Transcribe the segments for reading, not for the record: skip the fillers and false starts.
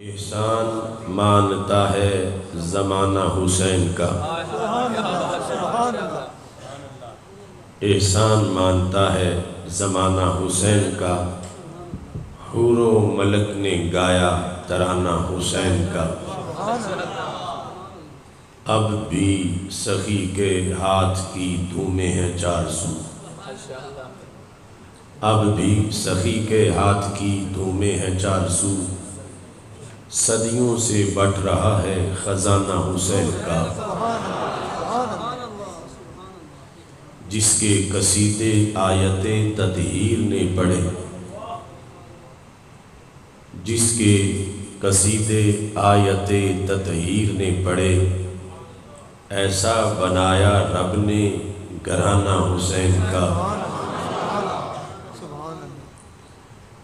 احسان مانتا ہے زمانہ حسین کا، احسان مانتا ہے زمانہ حسین کا، حور و ملک نے گایا ترانہ حسین کا۔ اب بھی سخی کے ہاتھ کی دھومیں ہیں چار سو، اب بھی سخی کے ہاتھ کی دھومیں ہیں چار سو، صدیوں سے بٹ رہا ہے خزانہ حسین کا۔ جس کے قصیدے آیت تطہیر نے پڑھے، جس کے قصیدے آیت تطہیر نے پڑھے، ایسا بنایا رب نے گھرانہ حسین کا۔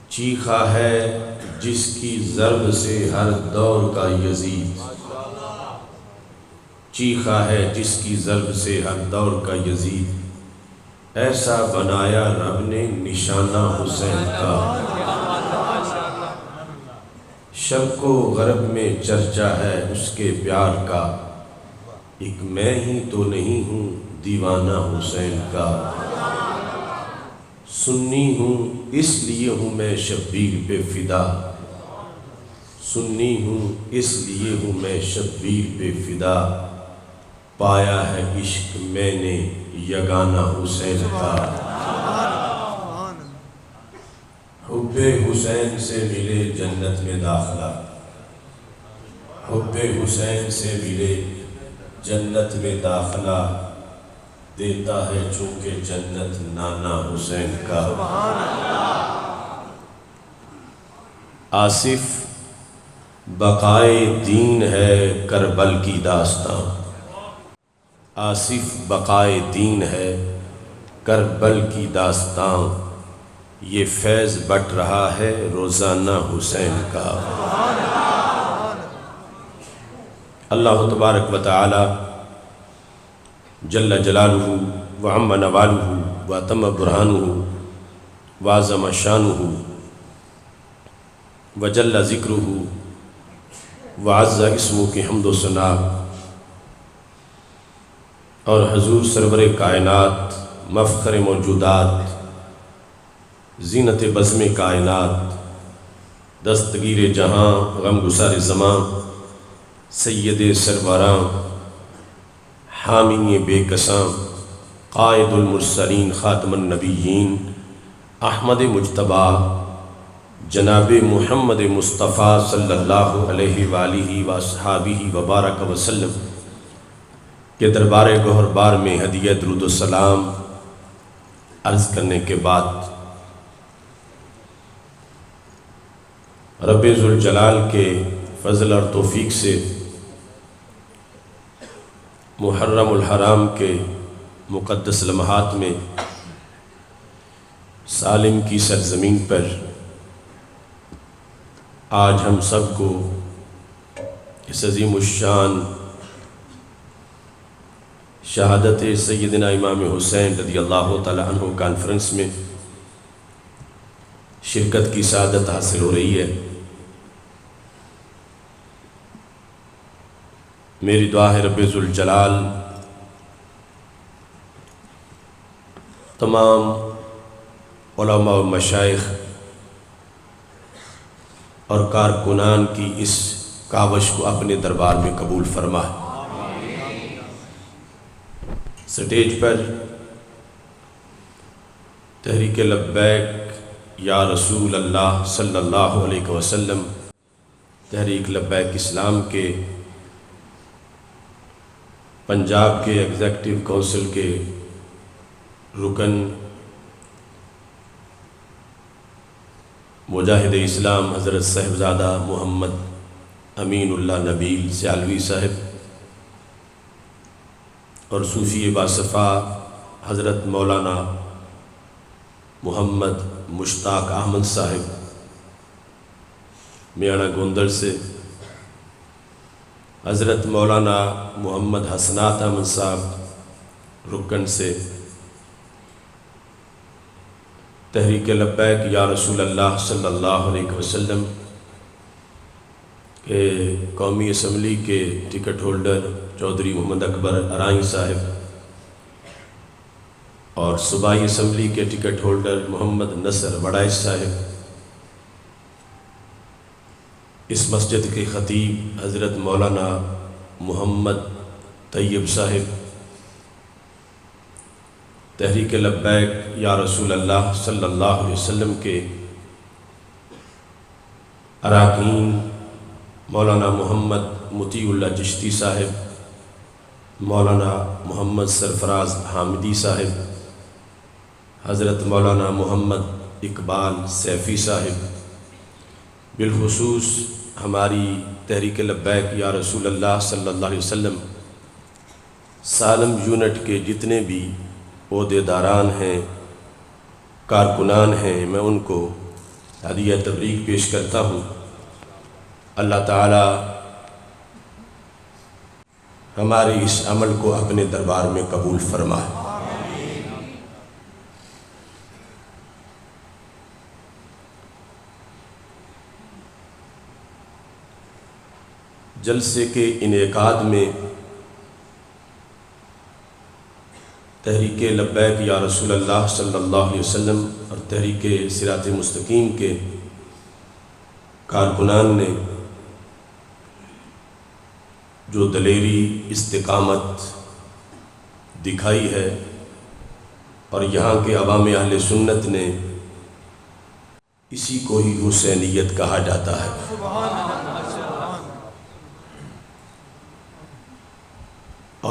چیخا ہے جس کی ضرب سے ہر دور کا یزید، چیخا ہے جس کی ضرب سے ہر دور کا یزید، ایسا بنایا رب نے نشانہ حسین کا۔ شرق و غرب میں چرچا ہے اس کے پیار کا، ایک میں ہی تو نہیں ہوں دیوانہ حسین کا۔ سنی ہوں اس لیے ہوں میں شبیر پہ فدا، سنی ہوں اس لیے ہوں میں شبیر پہ فدا، پایا ہے عشق میں نے یگانہ حسین کا۔ حب حسین سے ملے جنت میں داخلہ، حب حسین سے ملے جنت میں داخلہ، دیتا ہے چونکہ جنت نانا حسین کا۔ آصف بقائے دین ہے کربل کی داستان، آصف بقائے دین ہے کربل کی داستان، یہ فیض بٹ رہا ہے روزانہ حسین کا۔ اللہ تبارک و تعالی جل جلالہ وعم نوالہ واتم برہانہ وعظم شانہ وجل ذکرہ وعز اسمہ کی حمد و ثنا، اور حضور سرور کائنات مفخر موجودات زینت بزم کائنات دستگیر جہاں غم گسار زمان سید سربراں حامی بے کساں قائد المرسلین خاتم النبیین احمد مجتبیٰ جناب محمد مصطفیٰ صلی اللہ علیہ وآلہ وصحابہ وبارک وسلم کے دربار گوہر بار میں ہدیہ درود و سلام عرض کرنے کے بعد، رب ذوالجلال کے فضل اور توفیق سے محرم الحرام کے مقدس لمحات میں سالم کی سرزمین پر آج ہم سب کو اس عظیم الشان شہادت سیدنا امام حسین رضی اللہ تعالی عنہ کانفرنس میں شرکت کی سعادت حاصل ہو رہی ہے۔ میری دعا ہے رب ذوالجلال تمام علماء و مشائخ اور کارکنان کی اس کاوش کو اپنے دربار میں قبول فرمائے۔ سٹیج پر تحریک لبیک یا رسول اللہ صلی اللہ علیہ وسلم، تحریک لبیک اسلام کے پنجاب کے ایگزیکٹو کونسل کے رکن مجاہد اسلام حضرت صاحبزادہ محمد امین اللہ نبیل سیالوی صاحب اور صوفی باصفا حضرت مولانا محمد مشتاق احمد صاحب میانہ گوندر سے، حضرت مولانا محمد حسنات احمد صاحب رکن سے، تحریک لبیک یا رسول اللہ صلی اللہ علیہ وسلم کہ قومی اسمبلی کے ٹکٹ ہولڈر چودھری محمد اکبر ارائیں صاحب اور صوبائی اسمبلی کے ٹکٹ ہولڈر محمد نصر وڑائچ صاحب، اس مسجد کے خطیب حضرت مولانا محمد طیب صاحب، تحریک لبیک یا رسول اللہ صلی اللہ علیہ وسلم کے اراکین مولانا محمد مطیع اللہ چشتی صاحب، مولانا محمد سرفراز حامدی صاحب، حضرت مولانا محمد اقبال سیفی صاحب، بالخصوص ہماری تحریک لبیک یا رسول اللہ صلی اللہ علیہ وسلم سالم یونٹ کے جتنے بھی عہدیداران ہیں، کارکنان ہیں، میں ان کو ہدیہ تبریک پیش کرتا ہوں۔ اللہ تعالی ہمارے اس عمل کو اپنے دربار میں قبول فرمائے۔ جلسے کے انعقاد میں تحریک لبیک یا رسول اللہ صلی اللہ علیہ وسلم اور تحریک صراط مستقیم کے کارکنان نے جو دلیری استقامت دکھائی ہے، اور یہاں کے عوام اہل سنت نے اسی کو ہی حسینیت کہا جاتا ہے،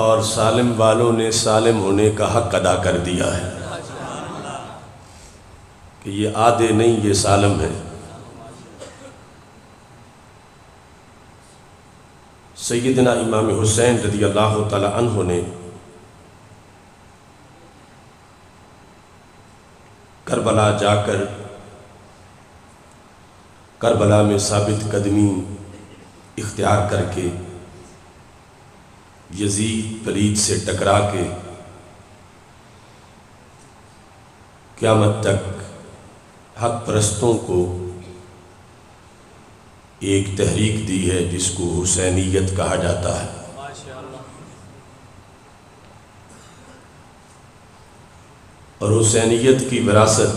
اور سالم والوں نے سالم ہونے کا حق ادا کر دیا ہے کہ یہ آدھے نہیں، یہ سالم ہیں۔ سیدنا امام حسین رضی اللہ تعالی عنہ نے کربلا جا کر کربلا میں ثابت قدمی اختیار کر کے یزید پلید سے ٹکرا کے قیامت تک حق پرستوں کو ایک تحریک دی ہے جس کو حسینیت کہا جاتا ہے۔ اور حسینیت کی وراثت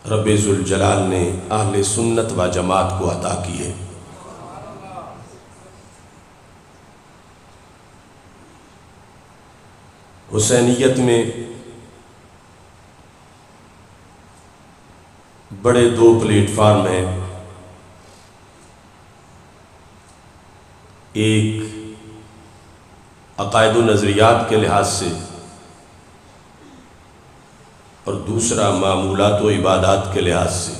رب ذوالجلال نے اہل سنت و جماعت کو عطا کی ہے۔ حسینیت میں بڑے دو پلیٹ فارم ہیں، ایک عقائد و نظریات کے لحاظ سے اور دوسرا معمولات و عبادات کے لحاظ سے۔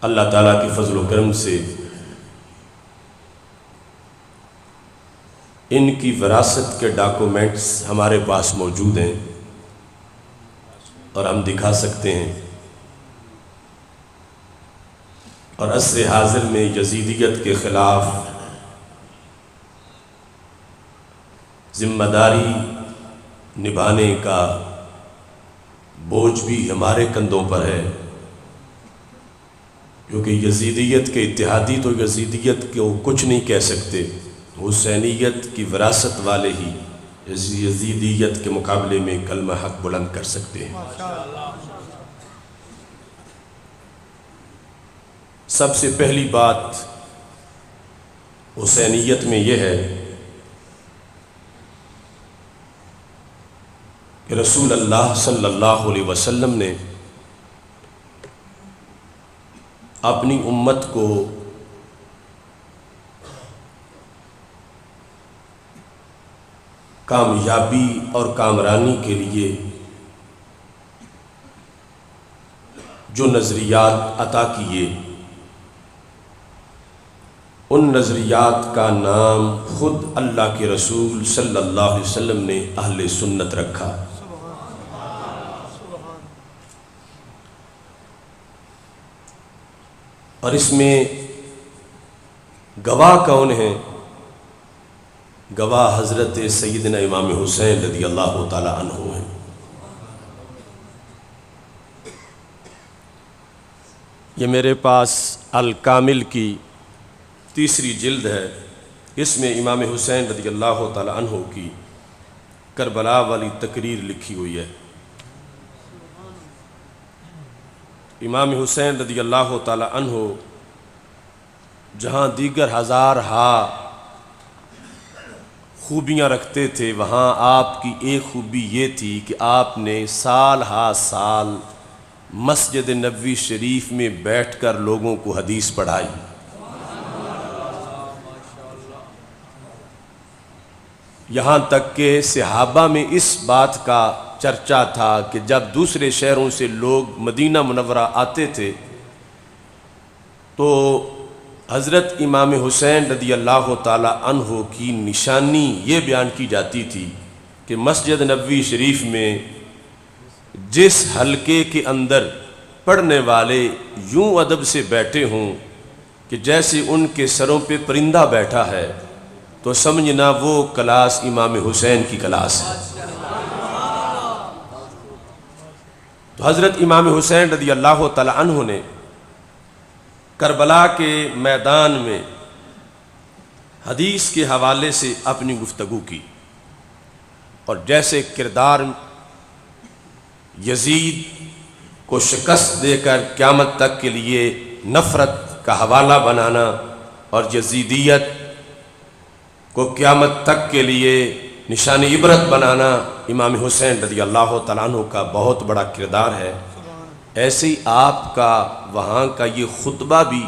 اللہ تعالیٰ کی فضل و کرم سے ان کی وراثت کے ڈاکومنٹس ہمارے پاس موجود ہیں اور ہم دکھا سکتے ہیں، اور عصر حاضر میں یزیدیت کے خلاف ذمہ داری نبھانے کا بوجھ بھی ہمارے کندھوں پر ہے، کیونکہ یزیدیت کے اتحادی تو یزیدیت کو کچھ نہیں کہہ سکتے، حسینیت کی وراثت والے ہی یزیدیت کے مقابلے میں کلمہ حق بلند کر سکتے ہیں۔ سب سے پہلی بات حسینیت میں یہ ہے کہ رسول اللہ صلی اللہ علیہ وسلم نے اپنی امت کو کامیابی اور کامرانی کے لیے جو نظریات عطا کیے، ان نظریات کا نام خود اللہ کے رسول صلی اللہ علیہ وسلم نے اہل سنت رکھا۔ اور اس میں گواہ کون ہیں؟ گواہ حضرت سیدنا امام حسین رضی اللہ تعالی عنہ ہیں۔ یہ میرے پاس الکامل کی تیسری جلد ہے۔ اس میں امام حسین رضی اللہ تعالی عنہ کی کربلا والی تقریر لکھی ہوئی ہے۔ امام حسین رضی اللہ تعالی عنہ جہاں دیگر ہزار خوبیاں رکھتے تھے، وہاں آپ کی ایک خوبی یہ تھی کہ آپ نے سال ہا سال مسجد نبوی شریف میں بیٹھ کر لوگوں کو حدیث پڑھائی۔ یہاں تک کہ صحابہ میں اس بات کا چرچا تھا کہ جب دوسرے شہروں سے لوگ مدینہ منورہ آتے تھے تو حضرت امام حسین رضی اللہ تعالی عنہ کی نشانی یہ بیان کی جاتی تھی کہ مسجد نبوی شریف میں جس حلقے کے اندر پڑھنے والے یوں ادب سے بیٹھے ہوں کہ جیسے ان کے سروں پہ پرندہ بیٹھا ہے، تو سمجھنا وہ کلاس امام حسین کی کلاس ہے۔ تو حضرت امام حسین رضی اللہ تعالی عنہ نے کربلا کے میدان میں حدیث کے حوالے سے اپنی گفتگو کی، اور جیسے کردار یزید کو شکست دے کر قیامت تک کے لیے نفرت کا حوالہ بنانا اور یزیدیت کو قیامت تک کے لیے نشان عبرت بنانا امام حسین رضی اللہ تعالیٰ عنہ کا بہت بڑا کردار ہے، ایسے ہی آپ کا وہاں کا یہ خطبہ بھی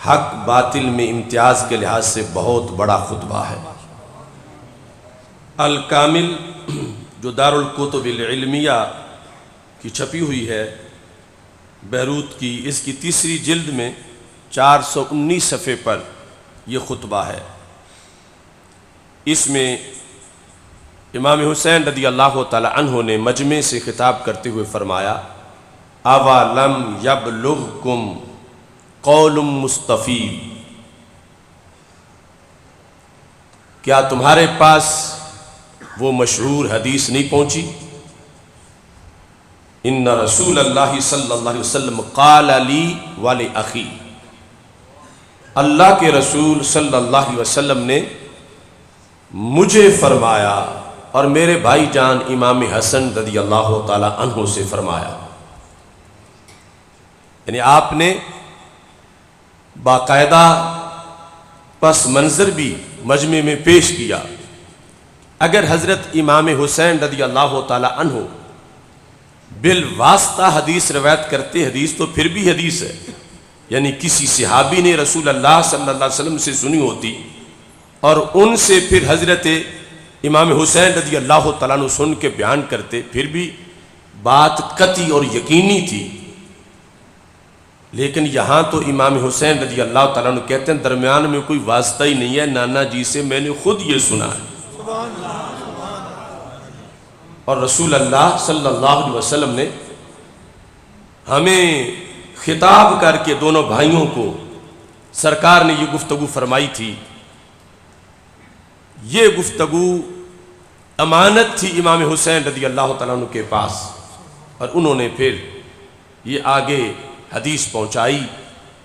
حق باطل میں امتیاز کے لحاظ سے بہت بڑا خطبہ ہے۔ الکامل جو دارالکتب العلمیہ کی چھپی ہوئی ہے بیروت کی، اس کی تیسری جلد میں 419 صفحے پر یہ خطبہ ہے۔ اس میں امام حسین رضی اللہ تعالی عنہ نے مجمع سے خطاب کرتے ہوئے فرمایا: اَوَلَمْ يَبْلُغْكُمْ قَوْلٌ مُسْتَفِيضٌ، کیا تمہارے پاس وہ مشہور حدیث نہیں پہنچی؟ ان رسول اللہ صلی اللہ علیہ وسلم قال لی ولأخی، اللہ کے رسول صلی اللہ علیہ وسلم نے مجھے فرمایا اور میرے بھائی جان امام حسن رضی اللہ تعالی عنہ سے فرمایا۔ یعنی آپ نے باقاعدہ پس منظر بھی مجمع میں پیش کیا۔ اگر حضرت امام حسین رضی اللہ تعالی عنہ بالواسطہ حدیث روایت کرتے حدیث تو پھر بھی حدیث ہے، یعنی کسی صحابی نے رسول اللہ صلی اللہ علیہ وسلم سے سنی ہوتی اور ان سے پھر حضرت امام حسین رضی اللہ تعالیٰ عنہ سن کے بیان کرتے، پھر بھی بات قطعی اور یقینی تھی۔ لیکن یہاں تو امام حسین رضی اللہ تعالیٰ عنہ کہتے ہیں درمیان میں کوئی واسطہ ہی نہیں ہے، نانا جی سے میں نے خود یہ سنا ہے۔ اور رسول اللہ صلی اللہ علیہ وسلم نے ہمیں خطاب کر کے دونوں بھائیوں کو سرکار نے یہ گفتگو فرمائی تھی۔ یہ گفتگو امانت تھی امام حسین رضی اللہ تعالیٰ عنہ کے پاس، اور انہوں نے پھر یہ آگے حدیث پہنچائی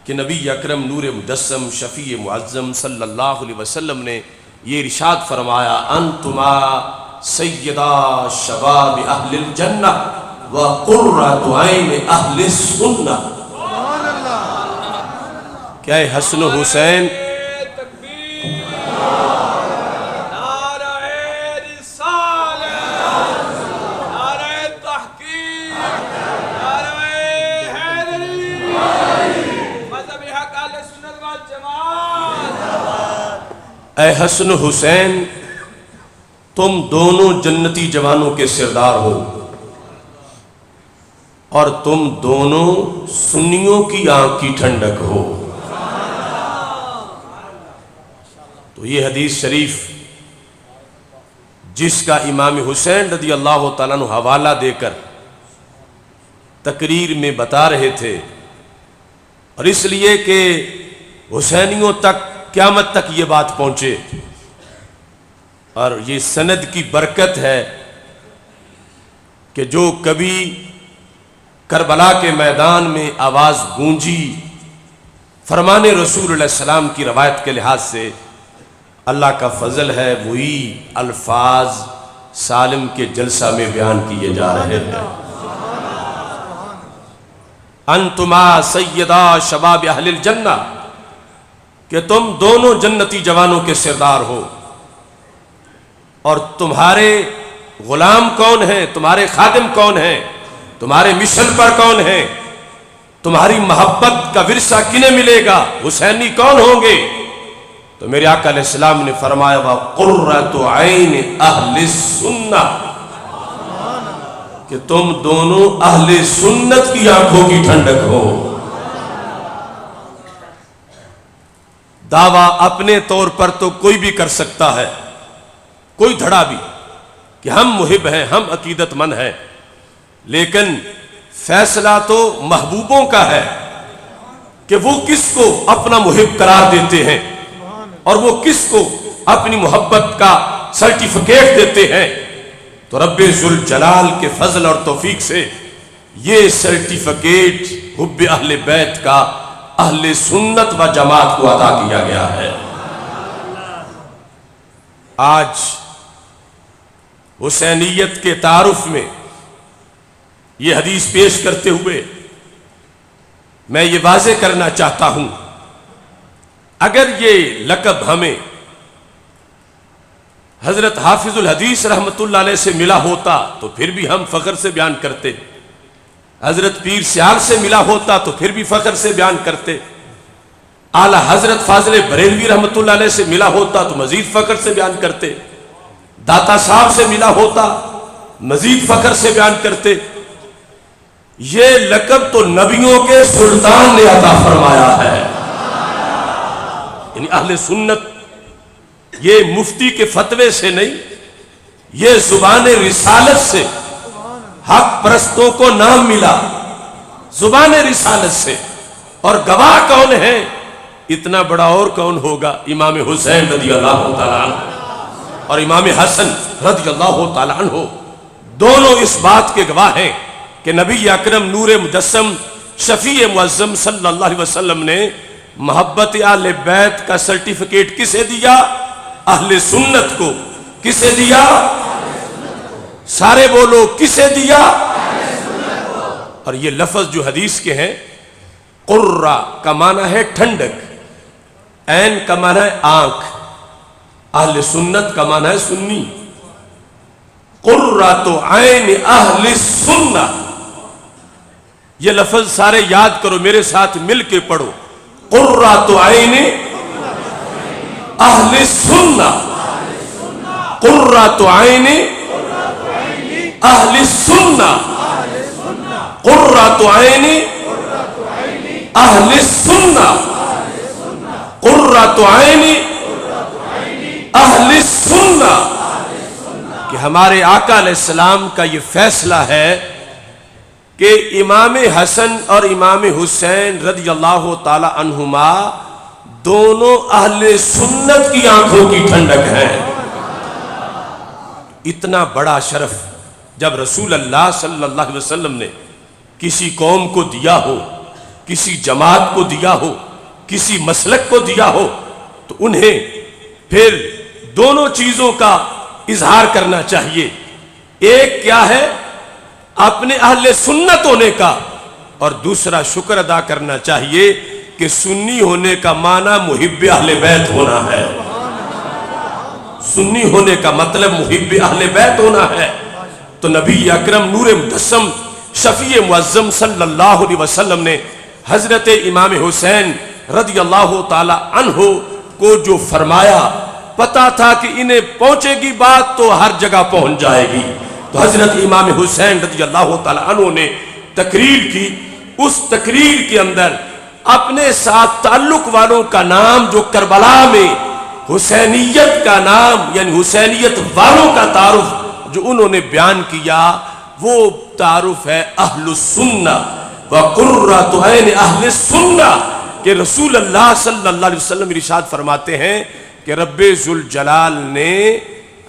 کہ نبی اکرم نور مجسم شفیع معظم صلی اللہ علیہ وسلم نے یہ ارشاد فرمایا: انتما سیدہ شباب اہل الجنہ وقرۃ عین اہل السنہ۔ کیا ہے حسن و حسین اے حسن و حسین، تم دونوں جنتی جوانوں کے سردار ہو، اور تم دونوں سنیوں کی آنکھ کی ٹھنڈک ہو۔ تو یہ حدیث شریف جس کا امام حسین رضی اللہ تعالیٰ عنہ حوالہ دے کر تقریر میں بتا رہے تھے، اور اس لیے کہ حسینیوں تک قیامت تک یہ بات پہنچے، اور یہ سند کی برکت ہے کہ جو کبھی کربلا کے میدان میں آواز گونجی، فرمان رسول اللہ السلام کی روایت کے لحاظ سے اللہ کا فضل ہے وہی الفاظ سالم کے جلسہ میں بیان کیے جا رہے ہیں۔ انتما سیدہ شباب اہل الجنہ، کہ تم دونوں جنتی جوانوں کے سردار ہو، اور تمہارے غلام کون ہیں، تمہارے خادم کون ہیں، تمہارے مشن پر کون ہیں، تمہاری محبت کا ورثہ کنہیں ملے گا، حسینی کون ہوں گے؟ تو میرے آقا علیہ السلام نے فرمایا وَقُرَّةُ عَيْنِ أَهْلِ السُّنَّةِ، کہ تم دونوں اہل سنت کی آنکھوں کی ٹھنڈک ہو۔ دعویٰ اپنے طور پر تو کوئی بھی کر سکتا ہے، کوئی دھڑا بھی، کہ ہم محب ہیں، ہم عقیدت مند ہیں، لیکن فیصلہ تو محبوبوں کا ہے کہ وہ کس کو اپنا محب قرار دیتے ہیں اور وہ کس کو اپنی محبت کا سرٹیفکیٹ دیتے ہیں۔ تو رب ذوالجلال کے فضل اور توفیق سے یہ سرٹیفکیٹ حب اہل بیت کا اہل سنت و جماعت کو عطا کیا گیا ہے۔ آج حسینیت کے تعارف میں یہ حدیث پیش کرتے ہوئے میں یہ واضح کرنا چاہتا ہوں، اگر یہ لقب ہمیں حضرت حافظ الحدیث رحمت اللہ علیہ سے ملا ہوتا تو پھر بھی ہم فخر سے بیان کرتے، حضرت پیر سیال سے ملا ہوتا تو پھر بھی فخر سے بیان کرتے، اعلیٰ حضرت فاضل بریلوی رحمت اللہ علیہ سے ملا ہوتا تو مزید فخر سے بیان کرتے، داتا صاحب سے ملا ہوتا مزید فخر سے بیان کرتے۔ یہ لقب تو نبیوں کے سلطان نے عطا فرمایا ہے، یعنی اہل سنت یہ مفتی کے فتوے سے نہیں، یہ زبان رسالت سے حق پرستوں کو نام ملا، زبان رسالت سے۔ اور گواہ کون ہے؟ اتنا بڑا اور کون ہوگا؟ امام حسین رضی اللہ تعالیٰ عنہ اور امام حسن رضی اللہ تعالیٰ عنہ، دونوں اس بات کے گواہ ہیں کہ نبی اکرم نور مجسم شفیع معظم صلی اللہ علیہ وسلم نے محبت اہل بیت کا سرٹیفکیٹ کسے دیا؟ اہل سنت کو۔ کسے دیا؟ سارے بولو، کسے دیا؟ اور یہ لفظ جو حدیث کے ہیں، قرہ کا معنی ہے ٹھنڈک، عین کا معنی ہے آنکھ، اہل سنت کا معنی ہے سنی۔ قرۃ عین اہل السنہ، یہ لفظ سارے یاد کرو، میرے ساتھ مل کے پڑھو، قرۃ عین اہل السنہ، قرۃ عین اہل السنہ، قرۃ عین اہل السنہ، قرۃ عین اہل السنہ، کہ ہمارے آقا علیہ السلام کا یہ فیصلہ ہے کہ امام حسن اور امام حسین رضی اللہ تعالی عنہما دونوں اہل سنت کی آنکھوں کی ٹھنڈک ہیں۔ اتنا بڑا شرف جب رسول اللہ صلی اللہ علیہ وسلم نے کسی قوم کو دیا ہو، کسی جماعت کو دیا ہو، کسی مسلک کو دیا ہو، تو انہیں پھر دونوں چیزوں کا اظہار کرنا چاہیے۔ ایک کیا ہے؟ اپنے اہل سنت ہونے کا، اور دوسرا شکر ادا کرنا چاہیے کہ سنی ہونے کا معنی محب اہل بیت ہونا ہے۔ سنی ہونے کا مطلب محب اہل بیت ہونا ہے۔ تو نبی اکرم نور مجسم شفیع معظم صلی اللہ علیہ وسلم نے حضرت امام حسین رضی اللہ تعالی عنہ کو جو فرمایا، پتا تھا کہ انہیں پہنچے گی بات تو ہر جگہ پہنچ جائے گی، تو حضرت امام حسین رضی اللہ تعالی عنہ نے تقریر کی۔ اس تقریر کے اندر اپنے ساتھ تعلق والوں کا نام، جو کربلا میں حسینیت کا نام یعنی حسینیت والوں کا تعارف جو انہوں نے بیان کیا، وہ تعارف ہے اہل السنہ وقرۃ عین اہل السنہ، کہ رسول اللہ صلی اللہ علیہ وسلم ارشاد فرماتے ہیں کہ رب ذوالجلال نے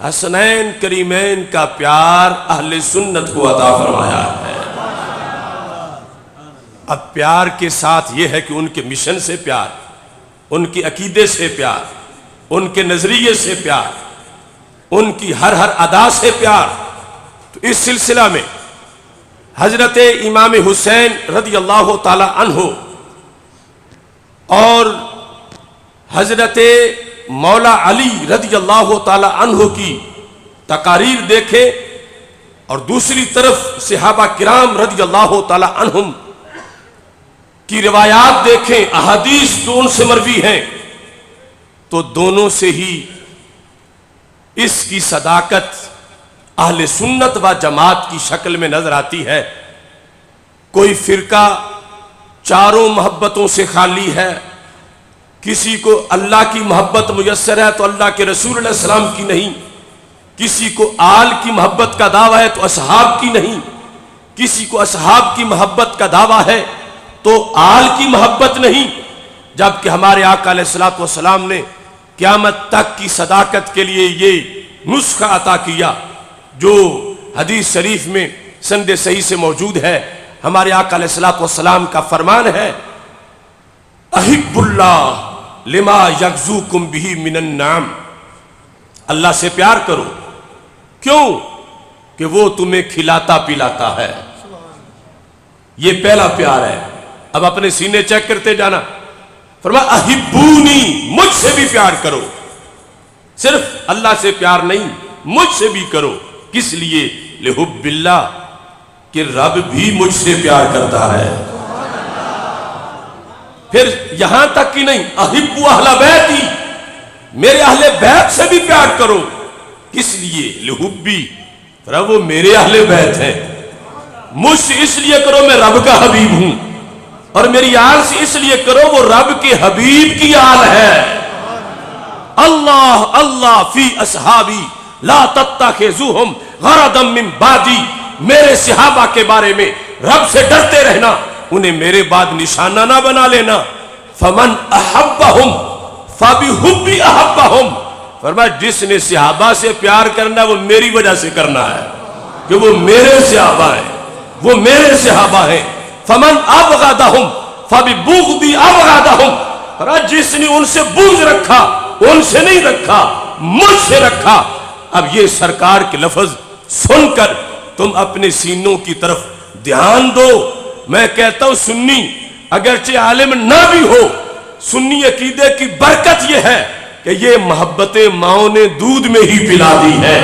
حسنین کریمین کا پیار اہل سنت کو عطا فرمایا ہے۔ اب پیار کے ساتھ یہ ہے کہ ان کے مشن سے پیار، ان کے عقیدے سے پیار، ان کے نظریے سے پیار، ان کی ہر ادا سے پیار۔ تو اس سلسلہ میں حضرت امام حسین رضی اللہ تعالی عنہ اور حضرت مولا علی رضی اللہ تعالی عنہ کی تقاریر دیکھیں، اور دوسری طرف صحابہ کرام رضی اللہ تعالی عنہم کی روایات دیکھیں، احادیث جو ان سے مروی ہیں، تو دونوں سے ہی اس کی صداقت اہل سنت و جماعت کی شکل میں نظر آتی ہے۔ کوئی فرقہ چاروں محبتوں سے خالی ہے، کسی کو اللہ کی محبت میسر ہے تو اللہ کے رسول علیہ السلام کی نہیں، کسی کو آل کی محبت کا دعویٰ ہے تو اصحاب کی نہیں، کسی کو اصحاب کی محبت کا دعویٰ ہے تو آل کی محبت نہیں، جبکہ ہمارے آقا علیہ الصلوۃ والسلام نے قیامت تک کی صداقت کے لیے یہ نسخہ عطا کیا جو حدیث شریف میں سند صحیح سے موجود ہے۔ ہمارے آقا علیہ الصلوۃ والسلام کا فرمان ہے، احب اللہ لما یغزوکم بہ من النعم، اللہ سے پیار کرو، کیوں کہ وہ تمہیں کھلاتا پلاتا ہے۔ یہ پہلا پیار ہے۔ اب اپنے سینے چیک کرتے جانا، فرمایا احبونی، مجھ سے بھی پیار کرو، صرف اللہ سے پیار نہیں، مجھ سے بھی کرو۔ کس لیے؟ لحب اللہ، کہ رب بھی مجھ سے پیار کرتا ہے۔ پھر یہاں تک کہ نہیں، احب اہل بیتی، میرے اہل بیت سے بھی پیار کرو۔ کس لیے؟ لحبی، رب وہ میرے اہل بیت ہیں۔ مجھ سے اس لیے کرو میں رب کا حبیب ہوں، اور میری آل سے اس لیے کرو وہ رب کے حبیب کی آل ہے۔ اللہ اللہ فی اصحابی لا تتخذوہم غرضا من بعدی، میرے صحابہ کے بارے میں رب سے ڈرتے رہنا، انہیں میرے بعد نشانہ نہ بنا لینا۔ فمن احبہم فبحبی احبہم، فرمایا جس نے صحابہ سے پیار کرنا وہ میری وجہ سے کرنا ہے، کہ وہ میرے صحابہ ہیں، وہ میرے صحابہ ہیں۔ فمن ابغضہم فببغضی ابغضہم، فرمایا جس نے ان سے بغض رکھا، ان سے نہیں رکھا، مجھ سے رکھا۔ اب یہ سرکار کے لفظ سن کر تم اپنے سینوں کی طرف دھیان دو۔ میں کہتا ہوں سنی اگرچہ عالم نہ بھی ہو، سنی عقیدے کی برکت یہ ہے کہ یہ محبت ماؤں نے دودھ میں ہی پلا دی ہے۔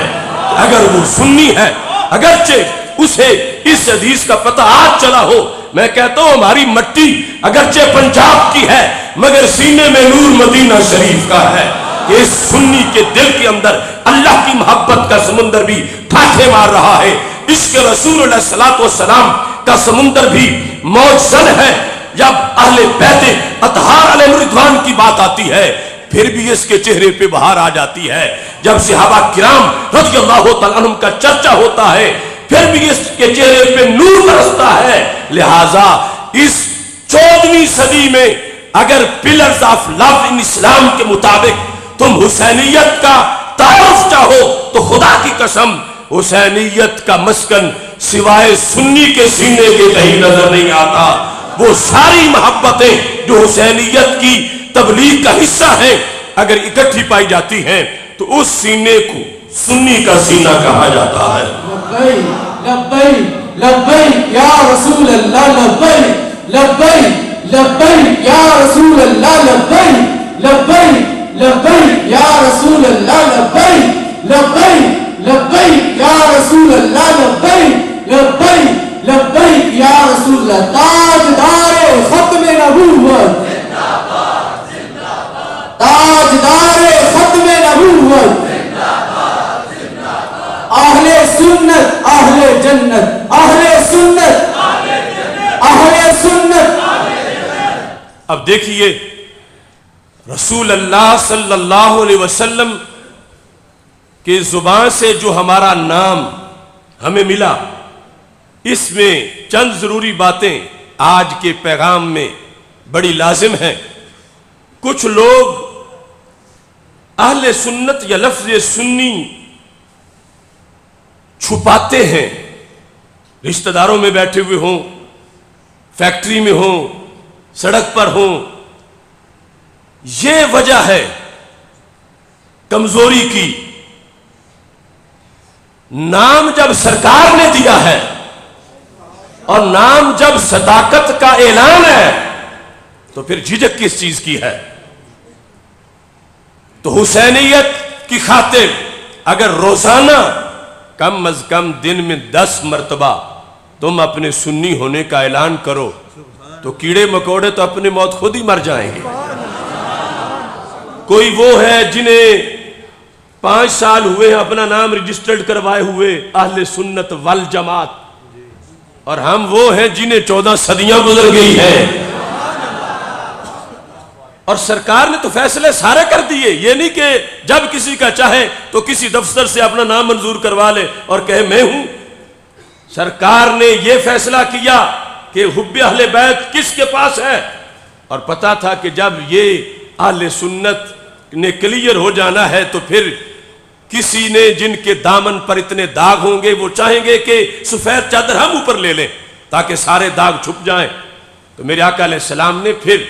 اگر وہ سنی ہے، اگرچہ اسے اس حدیث کا پتہ آج چلا ہو، میں کہتا ہوں ہماری مٹی اگرچہ پنجاب کی ہے مگر سینے میں نور مدینہ شریف کا ہے، کہ اس سنی کے دل کے اندر اللہ کی محبت کا سمندر بھی پھاٹے مار رہا ہے، عشق رسول اللہ صلی اللہ علیہ وسلم کا سمندر بھی موجزن ہے۔ جب اہل بیت اطہار علیہ رضوان کی بات آتی ہے پھر بھی اس کے چہرے پہ بہار آ جاتی ہے۔ جب صحابہ کرام رضی اللہ تعالیٰ عنہم کا چرچا ہوتا ہے پھر بھی اس کے چہرے پہ نور برستا ہے۔ لہٰذا اس 14ویں صدی میں اگر پلرز آف لو ان اسلام کے مطابق تم حسینیت کا تعارف چاہو تو خدا کی قسم حسینیت کا مسکن سوائے سنی کے سینے کے کہیں نظر نہیں آتا۔ وہ ساری محبتیں جو حسینیت کی تبلیغ کا حصہ ہیں اگر اکٹھی پائی جاتی ہیں تو اس سینے کو سنی کا سینہ کہا جاتا ہے۔ لبیک لبیک لبیک یا رسول اللہ، لبیک لبیک لبیک یا رسول اللہ، لبیک لبیک لبیک یا رسول اللہ، لبیک لبیک لبیک یا رسول اللہ، لبیک لبیک لبیک یا رسول اللہ۔ تاجدار ختم نبوت، تاجدار ختم نبوت، اہل سنت اہل جنت، اہل سنت اہل سنت۔ اب دیکھیے رسول اللہ صلی اللہ علیہ وسلم کے زبان سے جو ہمارا نام ہمیں ملا، اس میں چند ضروری باتیں آج کے پیغام میں بڑی لازم ہیں۔ کچھ لوگ اہل سنت یا لفظ سنی چھپاتے ہیں، رشتہ داروں میں بیٹھے ہوئے ہوں، فیکٹری میں ہوں، سڑک پر ہوں. یہ وجہ ہے کمزوری کی. نام جب سرکار نے دیا ہے اور نام جب صداقت کا اعلان ہے تو پھر جھجک کس چیز کی ہے؟ تو حسینیت کی خاطر اگر روزانہ کم از کم دن میں 10 مرتبہ تم اپنے سنی ہونے کا اعلان کرو تو کیڑے مکوڑے تو اپنی موت خود ہی مر جائیں گے. کوئی وہ ہے جنہیں 5 سال ہوئے ہیں اپنا نام رجسٹرڈ کروائے ہوئے اہل سنت والجماعت، اور ہم وہ ہیں جنہیں 14 صدیاں گزر گئی ہیں. اور سرکار نے تو فیصلے سارے کر دیے. یہ نہیں کہ جب کسی کا چاہے تو کسی دفتر سے اپنا نام منظور کروا لے اور کہے میں ہوں. سرکار نے یہ فیصلہ کیا کہ حب اہل بیت کس کے پاس ہے، اور پتا تھا کہ جب یہ اہل سنت نے کلیئر ہو جانا ہے تو پھر کسی نے جن کے دامن پر اتنے داغ ہوں گے وہ چاہیں گے کہ سفید چادر ہم اوپر لے لیں تاکہ سارے داغ چھپ جائیں. تو میرے آقا علیہ السلام نے پھر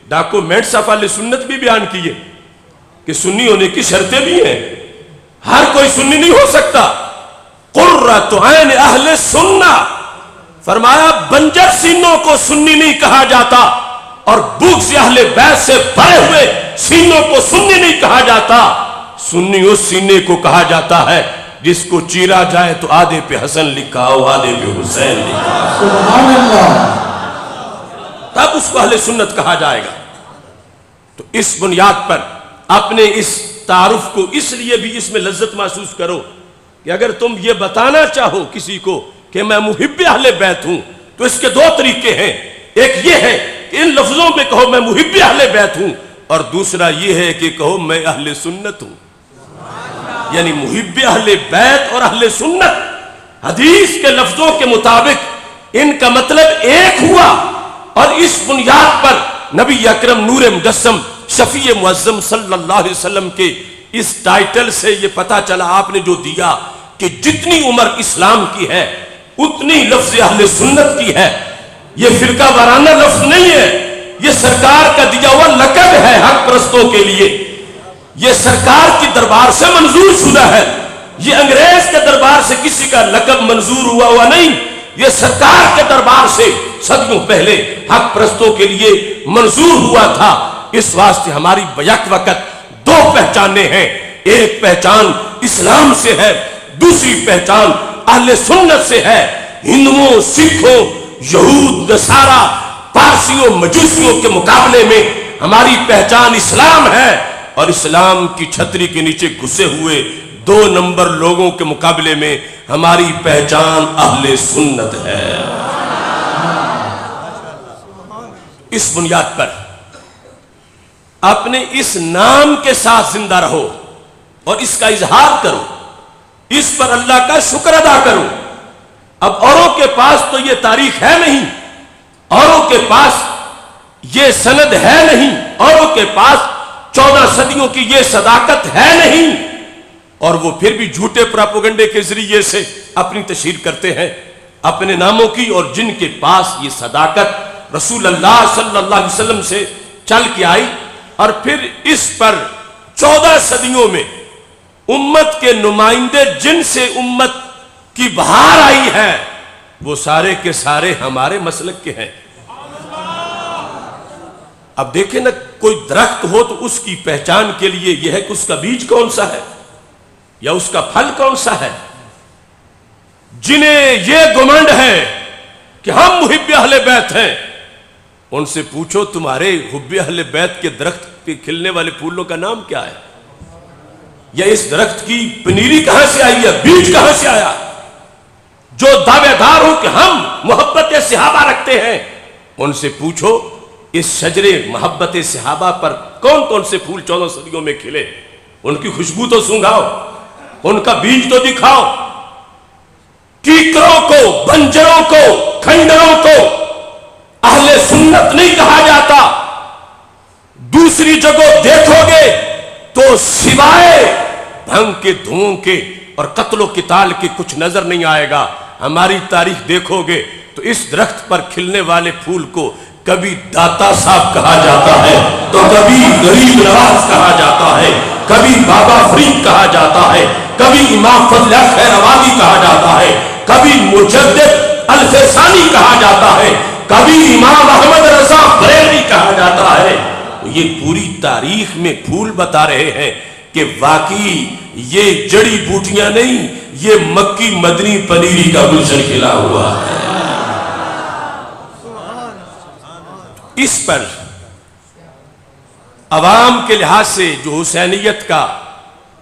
ڈاکومنٹس آف اہل سنت بھی بیان کیے کہ سنی ہونے کی شرطیں بھی ہیں. ہر کوئی سنی نہیں ہو سکتا. قرۃ عین اہل سنہ، فرمایا بنجر سینوں کو سنی نہیں کہا جاتا اور بغض اہل بیت سے بھرے ہوئے سینوں کو سنی نہیں کہا جاتا. سنی اس سینے کو کہا جاتا ہے جس کو چیرا جائے تو آدھے پہ حسن لکھا ہو آدھے پہ حسین لکھا ہو، سبحان اللہ، تب اس کو اہل سنت کہا جائے گا. تو اس بنیاد پر اپنے اس تعارف کو اس لیے بھی اس میں لذت محسوس کرو کہ اگر تم یہ بتانا چاہو کسی کو کہ میں محب اہل بیت ہوں تو اس کے 2 طریقے ہیں. ایک یہ ہے کہ ان لفظوں میں کہو میں محب اہل بیت ہوں، اور دوسرا یہ ہے کہ کہو میں اہل سنت ہوں. یعنی محب اہل بیت اور اہل سنت حدیث کے لفظوں کے مطابق ان کا مطلب ایک ہوا. اور اس بنیاد پر نبی اکرم نور مجسم شفیع معظم صلی اللہ علیہ وسلم کے اس ٹائٹل سے یہ پتا چلا آپ نے جو دیا کہ جتنی عمر اسلام کی ہے اتنی لفظ اہل سنت کی ہے. یہ فرقہ وارانہ لفظ نہیں ہے، یہ سرکار کا دیا ہوا لقب ہے حق پرستوں کے لیے. یہ سرکار کی دربار سے منظور شدہ ہے. یہ انگریز کے دربار سے کسی کا لقب منظور ہوا نہیں، یہ سرکار کے دربار سے صدیوں پہلے حق پرستوں کے لیے منظور ہوا تھا. اس واسطے ہماری بیک وقت 2 پہچانیں ہیں. ایک پہچان اسلام سے ہے، دوسری پہچان اہل سنت سے ہے. ہندوؤں، سکھوں، یہود، نصارہ، پارسیوں، مجوسیوں کے مقابلے میں ہماری پہچان اسلام ہے، اور اسلام کی چھتری کے نیچے گھسے ہوئے 2 نمبر لوگوں کے مقابلے میں ہماری پہچان اہل سنت ہے. اس بنیاد پر اپنے اس نام کے ساتھ زندہ رہو اور اس کا اظہار کرو، اس پر اللہ کا شکر ادا کرو. اب اوروں کے پاس تو یہ تاریخ ہے نہیں، اوروں کے پاس یہ سند ہے نہیں، اوروں کے پاس 14 صدیوں کی یہ صداقت ہے نہیں، اور وہ پھر بھی جھوٹے پراپوگنڈے کے ذریعے سے اپنی تشہیر کرتے ہیں اپنے ناموں کی. اور جن کے پاس یہ صداقت رسول اللہ صلی اللہ علیہ وسلم سے چل کے آئی اور پھر اس پر 14 صدیوں میں امت کے نمائندے جن سے امت کی بہار آئی ہے وہ سارے کے سارے ہمارے مسلک کے ہیں. اب دیکھیں نا، کوئی درخت ہو تو اس کی پہچان کے لیے یہ ہے کہ اس کا بیج کون سا ہے یا اس کا پھل کون سا ہے. جنہیں یہ گمنڈ ہے کہ ہم محب اہل بیت ہیں، ان سے پوچھو تمہارے حب اہل بیت کے درخت پہ کھلنے والے پھولوں کا نام کیا ہے، یا اس درخت کی پنیری کہاں سے آئی ہے، بیج کہاں سے آیا. جو دعوے دار ہو کہ ہم محبت صحابہ رکھتے ہیں، ان سے پوچھو اس شجرے محبت صحابہ پر کون کون سے پھول 14 صدیوں میں کھلے، ان کی خوشبو تو سونگھاؤ، ان کا بیج تو دکھاؤ. کیکروں کو، بنجروں کو، کھنڈروں کو اہل سنت نہیں کہا جاتا. دوسری جگہ دیکھو گے تو سوائے بھنگ کے دھوؤں کے اور قتل و قتال کے کچھ نظر نہیں آئے گا. ہماری تاریخ دیکھو گے تو اس درخت پر کھلنے والے پھول کو کبھی داتا صاحب کہا جاتا ہے تو کبھی غریب نواز کہا جاتا ہے، کبھی بابا فرید کہا جاتا ہے، کبھی امام فضل خیر آبادی کہا جاتا ہے، کبھی مجدد الفسانی کہا جاتا ہے، کبھی امام احمد رضا بریلوی کہا جاتا ہے۔ یہ پوری تاریخ میں پھول بتا رہے ہیں کہ واقعی یہ جڑی بوٹیاں نہیں، یہ مکی مدنی پنیری کا گلشن کھلا ہوا ہے۔ اس پر عوام کے لحاظ سے جو حسینیت کا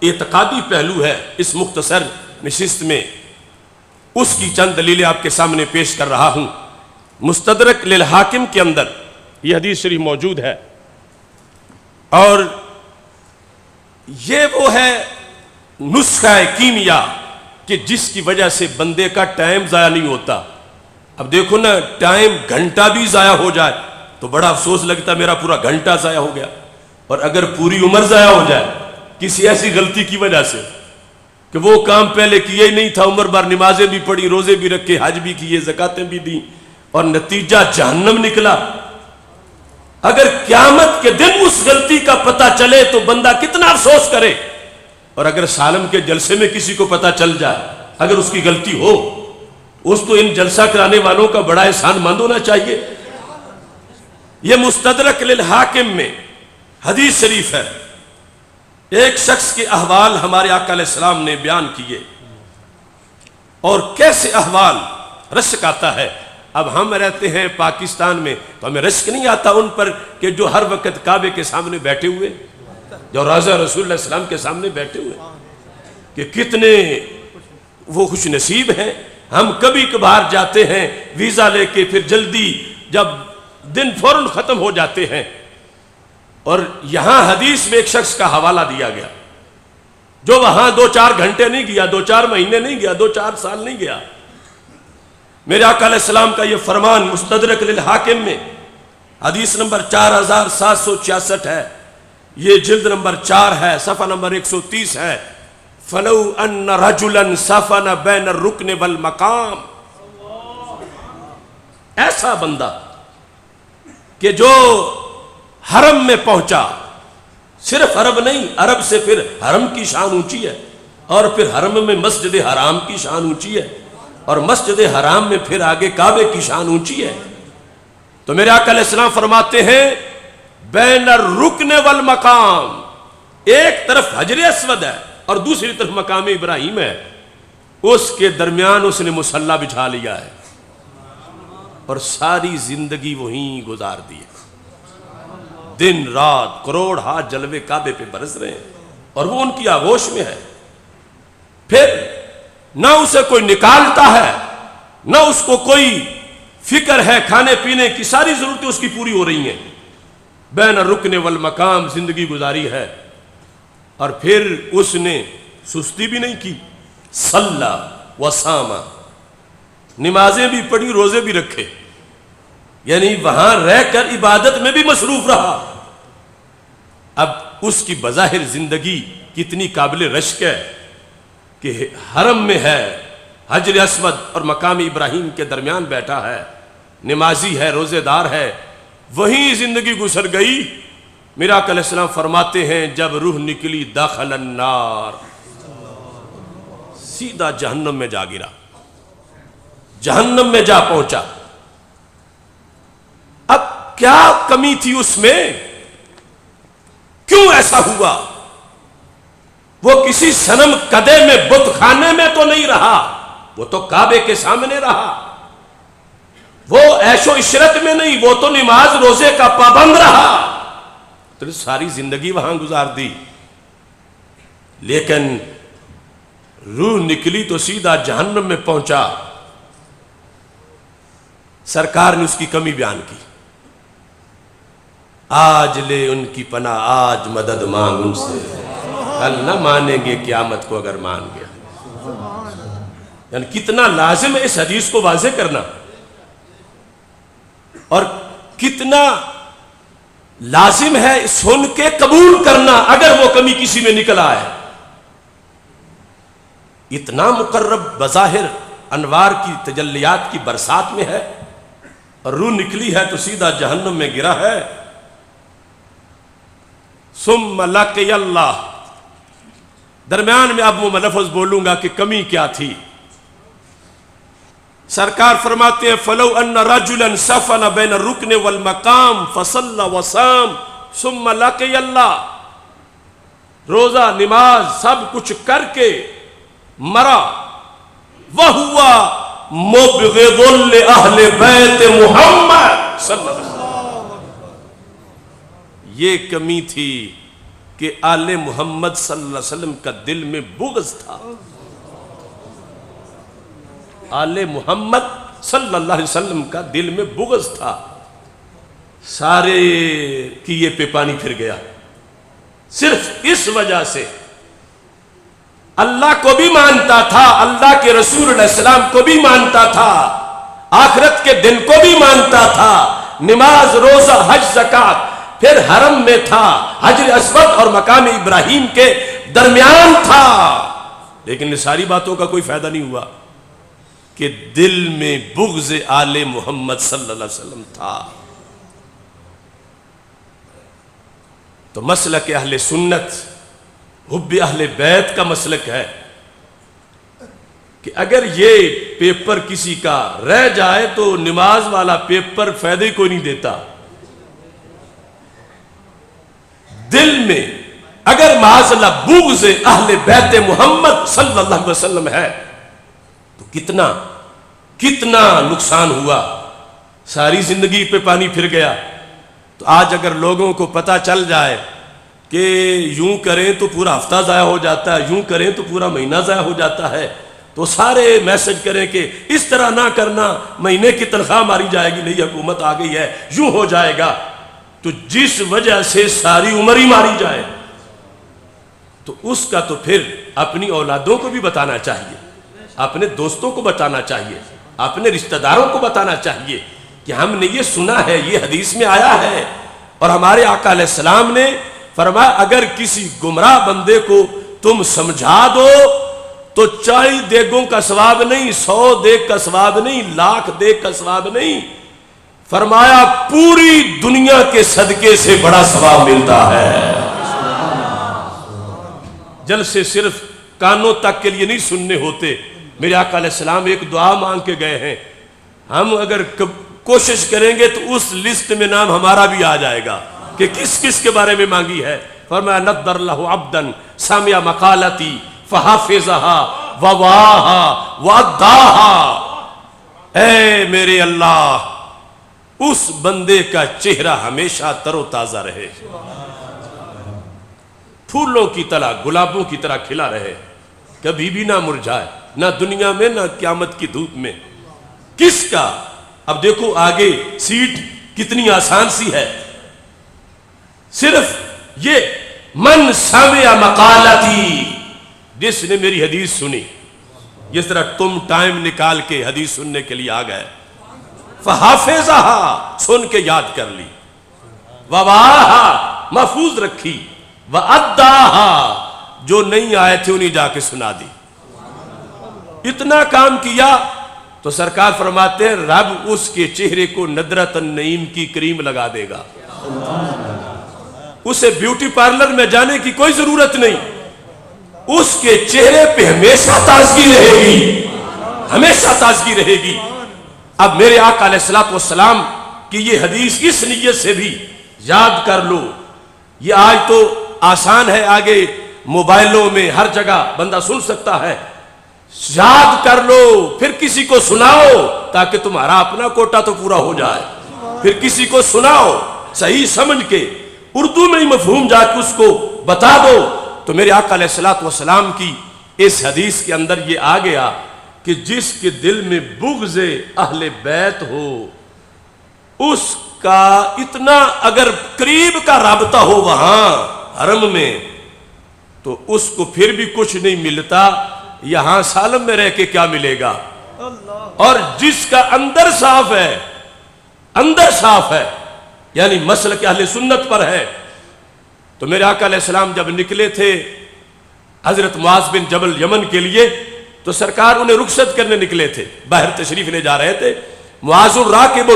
اعتقادی پہلو ہے اس مختصر نشست میں، اس کی چند دلیلیں آپ کے سامنے پیش کر رہا ہوں۔ مستدرک للحاکم کے اندر یہ حدیث شریف موجود ہے، اور یہ وہ ہے نسخہ کیمیا کہ جس کی وجہ سے بندے کا ٹائم ضائع نہیں ہوتا۔ اب دیکھو نا، ٹائم گھنٹہ بھی ضائع ہو جائے تو بڑا افسوس لگتا میرا پورا گھنٹہ ضائع ہو گیا، اور اگر پوری عمر ضائع ہو جائے کسی ایسی غلطی کی وجہ سے کہ وہ کام پہلے کیا ہی نہیں تھا، عمر بھر نمازیں بھی پڑھی، روزے بھی رکھے، حج بھی کیے، زکاتیں بھی دیں، اور نتیجہ جہنم نکلا، اگر قیامت کے دن اس غلطی کا پتہ چلے تو بندہ کتنا افسوس کرے، اور اگر سالم کے جلسے میں کسی کو پتہ چل جائے اگر اس کی غلطی ہو، اس تو ان جلسہ کرانے والوں کا بڑا احسان مند ہونا چاہیے۔ یہ مستدرک للحاکم میں حدیث شریف ہے، ایک شخص کے احوال ہمارے آقا علیہ السلام نے بیان کیے، اور کیسے احوال، رشک آتا ہے۔ اب ہم رہتے ہیں پاکستان میں تو ہمیں رشک نہیں آتا ان پر کہ جو ہر وقت کعبے کے سامنے بیٹھے ہوئے، جو روضہ رسول اللہ علیہ وسلم کے سامنے بیٹھے ہوئے، کہ کتنے وہ خوش نصیب ہیں۔ ہم کبھی کبھار جاتے ہیں ویزا لے کے، پھر جلدی جب دن فوراً ختم ہو جاتے ہیں، اور یہاں حدیث میں ایک شخص کا حوالہ دیا گیا جو وہاں 2-4 گھنٹے نہیں گیا، 2-4 مہینے نہیں گیا، 2-4 سال نہیں گیا۔ میرے آقا علیہ السلام کا یہ فرمان مستدرک للحاکم میں حدیث نمبر 4766 ہے، یہ جلد نمبر 4 ہے، صفحہ نمبر 130 ہے۔ فَلَوْ أَنَّ رَجُلًا سَفَنَ بَيْنَ الرُّكْنِ وَالْمَقَامِ، ایسا بندہ کہ جو حرم میں پہنچا، صرف عرب نہیں، عرب سے پھر حرم کی شان اونچی ہے، اور پھر حرم میں مسجد حرام کی شان اونچی ہے، اور مسجد حرام میں پھر آگے کعبے کی شان اونچی ہے۔ تو میرے آقا علیہ السلام فرماتے ہیں بین الرکن والمقام، ایک طرف حجر اسود ہے اور دوسری طرف مقام ابراہیم ہے، اس کے درمیان اس نے مصلی بچھا لیا ہے، اور ساری زندگی وہیں گزار دی ہے۔ دن رات کروڑ ہاتھ جلوے کعبے پہ برس رہے ہیں، اور وہ ان کی آغوش میں ہے۔ پھر نہ اسے کوئی نکالتا ہے، نہ اس کو کوئی فکر ہے، کھانے پینے کی ساری ضرورتیں اس کی پوری ہو رہی ہیں، بین الرکن والمقام زندگی گزاری ہے۔ اور پھر اس نے سستی بھی نہیں کی، صلی وصام، نمازیں بھی پڑھی، روزے بھی رکھے، یعنی وہاں رہ کر عبادت میں بھی مصروف رہا۔ اب اس کی بظاہر زندگی کتنی قابل رشک ہے کہ حرم میں ہے، حجر اسود اور مقام ابراہیم کے درمیان بیٹھا ہے، نمازی ہے، روزے دار ہے، وہیں زندگی گزر گئی۔ میرا آقا علیہ السلام فرماتے ہیں جب روح نکلی داخل النار، سیدھا جہنم میں جا گرا، جہنم میں جا پہنچا۔ اب کیا کمی تھی اس میں؟ کیوں ایسا ہوا؟ وہ کسی صنم کدے میں، بت خانے میں تو نہیں رہا، وہ تو کعبے کے سامنے رہا، وہ عیش و عشرت میں نہیں، وہ تو نماز روزے کا پابند رہا، تو ساری زندگی وہاں گزار دی۔ لیکن روح نکلی تو سیدھا جہنم میں پہنچا۔ سرکار نے اس کی کمی بیان کی، آج لے ان کی پناہ، آج مدد مانگ ان سے، کل نہ مانیں گے قیامت کو اگر مان گیا۔ یعنی کتنا لازم ہے اس حدیث کو واضح کرنا، اور کتنا لازم ہے سن کے قبول کرنا اگر وہ کمی کسی میں نکل آئے۔ اتنا مقرب بظاہر انوار کی تجلیات کی برسات میں ہے اور روح نکلی ہے تو سیدھا جہنم میں گرا ہے. ثم لقی اللہ. درمیان میں اب وہ لفظ بولوں گا کہ کمی کیا تھی. سرکار فرماتے ہیں فلو ان رجلا سفن بین الرکن والمقام فصلى وصام ثم لقی اللہ. روزہ نماز سب کچھ کر کے مرا وَهُوَ مُبْغِضٌ لِأَهْلِ بَيْتِ محمد صلی اللہ علیہ وسلم. یہ کمی تھی کہ آل محمد صلی اللہ علیہ وسلم کا دل میں بغض تھا. آل محمد صلی اللہ علیہ وسلم کا دل میں بغض تھا. سارے کیے پہ پانی پھر گیا صرف اس وجہ سے. اللہ کو بھی مانتا تھا, اللہ کے رسول علیہ السلام کو بھی مانتا تھا, آخرت کے دن کو بھی مانتا تھا, نماز روزہ حج زکات, پھر حرم میں تھا, حجر اسود اور مقام ابراہیم کے درمیان تھا. لیکن یہ ساری باتوں کا کوئی فائدہ نہیں ہوا کہ دل میں بغض آل محمد صلی اللہ علیہ وسلم تھا. تو مسلک اہل سنت حب اہل بیت کا مسلک ہے کہ اگر یہ پیپر کسی کا رہ جائے تو نماز والا پیپر فائدے کو نہیں دیتا. دل میں اگر معاذ اللہ بغض اہل بیت محمد صلی اللہ علیہ وسلم ہے تو کتنا نقصان ہوا, ساری زندگی پہ پانی پھر گیا. تو آج اگر لوگوں کو پتہ چل جائے کہ یوں کریں تو پورا ہفتہ ضائع ہو جاتا ہے, یوں کریں تو پورا مہینہ ضائع ہو جاتا ہے, تو سارے میسج کریں کہ اس طرح نہ کرنا, مہینے کی تنخواہ ماری جائے گی, نہیں حکومت آ گئی ہے, یوں ہو جائے گا. تو جس وجہ سے ساری عمر ہی ماری جائے تو اس کا تو پھر اپنی اولادوں کو بھی بتانا چاہیے, اپنے دوستوں کو بتانا چاہیے, اپنے رشتہ داروں کو بتانا چاہیے کہ ہم نے یہ سنا ہے, یہ حدیث میں آیا ہے. اور ہمارے آقا علیہ السلام نے فرمایا اگر کسی گمراہ بندے کو تم سمجھا دو تو 40 دیگوں کا ثواب نہیں, 100 دیگ کا ثواب نہیں, 1,00,000 دیگ کا ثواب نہیں, فرمایا پوری دنیا کے صدقے سے بڑا ثواب ملتا ہے. جلسے صرف کانوں تک کے لیے نہیں سننے ہوتے. میرے آقا علیہ السلام ایک دعا مانگ کے گئے ہیں, ہم اگر کوشش کریں گے تو اس لسٹ میں نام ہمارا بھی آ جائے گا کہ کس کس کے بارے میں مانگی ہے. فرمایا نذر له عبدا سامع مقالتی فحافظها وواها واداها. اے میرے اللہ اس بندے کا چہرہ ہمیشہ تر و تازہ رہے, پھولوں کی طرح, گلابوں کی طرح کھلا رہے, کبھی بھی نہ مرجھائے, نہ دنیا میں نہ قیامت کی دھوپ میں. کس کا؟ اب دیکھو آگے سیٹ کتنی آسان سی ہے. صرف یہ من سمع مقالتی, جس نے میری حدیث سنی. جس طرح تم ٹائم نکال کے حدیث سننے کے لیے آ گئے, فحافظها سن کے یاد کر لی, وواها محفوظ رکھی, واداها جو نہیں آئے تھے انہیں جا کے سنا دی. اتنا کام کیا تو سرکار فرماتے ہیں رب اس کے چہرے کو ندرۃ النعیم کی کریم لگا دے گا. اسے بیوٹی پارلر میں جانے کی کوئی ضرورت نہیں, اس کے چہرے پہ ہمیشہ تازگی رہے گی, ہمیشہ تازگی رہے گی. اب میرے آقا علیہ الصلوۃ والسلام کی یہ حدیث اس نیت سے بھی یاد کر لو. یہ آج تو آسان ہے, آگے موبائلوں میں ہر جگہ بندہ سن سکتا ہے. یاد کر لو, پھر کسی کو سناؤ تاکہ تمہارا اپنا کوٹا تو پورا ہو جائے. پھر کسی کو سناؤ صحیح سمجھ کے, اردو میں ہی مفہوم جا کے اس کو بتا دو. تو میرے آقا علیہ الصلوۃ والسلام کی اس حدیث کے اندر یہ آ گیا کہ جس کے دل میں بغض اہل بیت ہو, اس کا اتنا اگر قریب کا رابطہ ہو وہاں حرم میں, تو اس کو پھر بھی کچھ نہیں ملتا, یہاں سالم میں رہ کے کیا ملے گا. اور جس کا اندر صاف ہے, اندر صاف ہے, یعنی مسلک اہل سنت پر ہے. تو میرے آقا علیہ السلام جب نکلے تھے حضرت معاذ بن جبل یمن کے لیے, تو سرکار انہیں رخصت کرنے نکلے تھے، باہر تشریف لے جا رہے تھے. معاذ راکب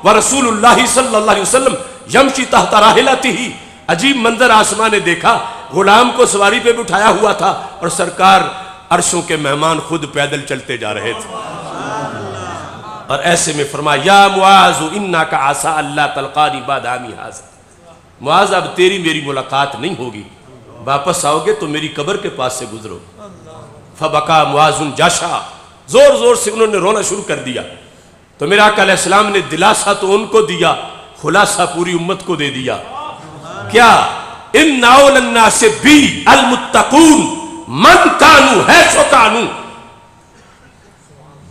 ورسول اللہ صلی اللہ علیہ وسلم یمشی تحت راحلتہ. عجیب منظر آسمان نے دیکھا، غلام کو سواری پہ بٹھایا ہوا تھا اور سرکار عرشوں کے مہمان خود پیدل چلتے جا رہے تھے. اور ایسے میں فرمایا یا معاذ انک عسى اللہ تلقانی بعد عامی ھذا. معاذ اب تیری میری ملاقات نہیں ہوگی، واپس آؤ گے تو میری قبر کے پاس سے گزرو. فبکا معاذ جاشا، زور زور سے انہوں نے رونا شروع کر دیا. تو میرا آقا علیہ السلام نے دلاسا تو ان کو دیا، خلاصہ پوری امت کو دے دیا. کیا؟ ان اول الناس بی المتقون من کانوا حیث کانوا.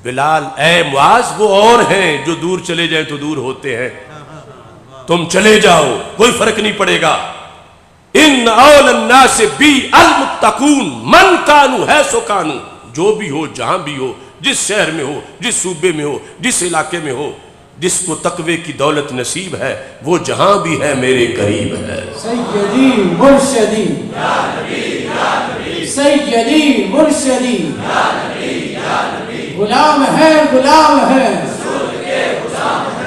بلال اے معاذ وہ اور ہیں جو دور چلے جائیں تو دور ہوتے ہیں، تم چلے جاؤ کوئی فرق نہیں پڑے گا. ان اول الناس بی المتقون من کانوا حیث کانوا. جو بھی ہو، جہاں بھی ہو، جس شہر میں ہو، جس صوبے میں ہو، جس علاقے میں ہو، جس کو تقوی کی دولت نصیب ہے وہ جہاں بھی ہے میرے قریب ہے. سیدی مرشدی یا نبی یا نبی، سیدی مرشدی یا نبی یا نبی. غلام ہے غلام ہے،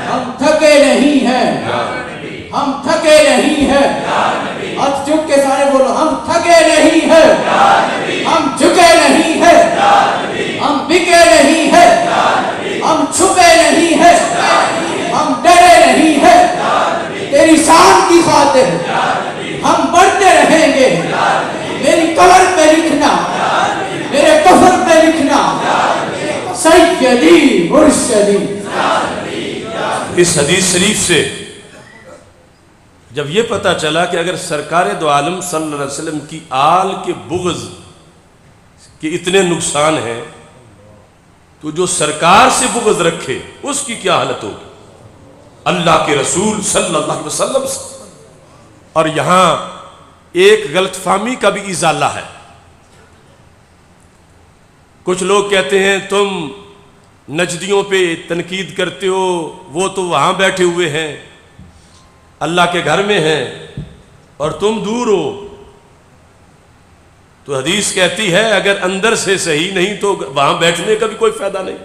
ہم تھکے نہیں ہیں، ہم تھکے نہیں ہیں. ہاتھ جھک کے سارے بولو، ہم تھکے نہیں ہیں، ہم جھکے نہیں ہیں، ہم بکے نہیں ہیں، ہم چھپے نہیں ہیں، ہم ڈرے نہیں ہیں. تیری شان کی خاطر ہم بڑھتے رہیں گے. میری قبر پہ لکھنا، میرے کفن پہ لکھنا سیدی مرشدی. اس حدیث شریف سے جب یہ پتہ چلا کہ اگر سرکار دو عالم صلی اللہ علیہ وسلم کی آل کے بغض کے اتنے نقصان ہیں تو جو سرکار سے بغض رکھے اس کی کیا حالت ہوگی، اللہ کے رسول صلی اللہ علیہ وسلم سے. اور یہاں ایک غلط فہمی کا بھی ازالہ ہے. کچھ لوگ کہتے ہیں تم نجدیوں پہ تنقید کرتے ہو، وہ تو وہاں بیٹھے ہوئے ہیں، اللہ کے گھر میں ہیں اور تم دور ہو. تو حدیث کہتی ہے اگر اندر سے صحیح نہیں تو وہاں بیٹھنے کا بھی کوئی فائدہ نہیں.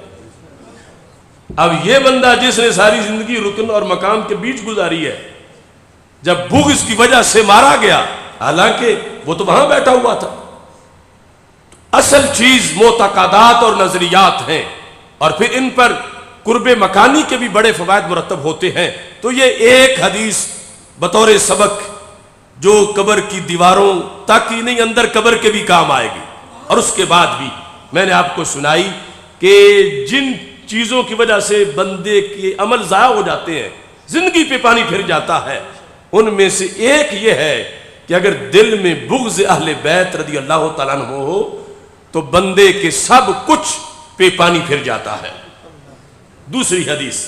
اب یہ بندہ جس نے ساری زندگی رکن اور مقام کے بیچ گزاری ہے، جب بغض کی وجہ سے مارا گیا، حالانکہ وہ تو وہاں بیٹھا ہوا تھا. اصل چیز معتقدات اور نظریات ہیں، اور پھر ان پر قرب مکانی کے بھی بڑے فوائد مرتب ہوتے ہیں. تو یہ ایک حدیث بطور سبق جو قبر کی دیواروں تک ہی نہیں اندر قبر کے بھی کام آئے گی. اور اس کے بعد بھی میں نے آپ کو سنائی کہ جن چیزوں کی وجہ سے بندے کے عمل ضائع ہو جاتے ہیں، زندگی پہ پانی پھر جاتا ہے، ان میں سے ایک یہ ہے کہ اگر دل میں بغض اہل بیت رضی اللہ تعالیٰ عنہ ہو تو بندے کے سب کچھ پہ پانی پھر جاتا ہے. دوسری حدیث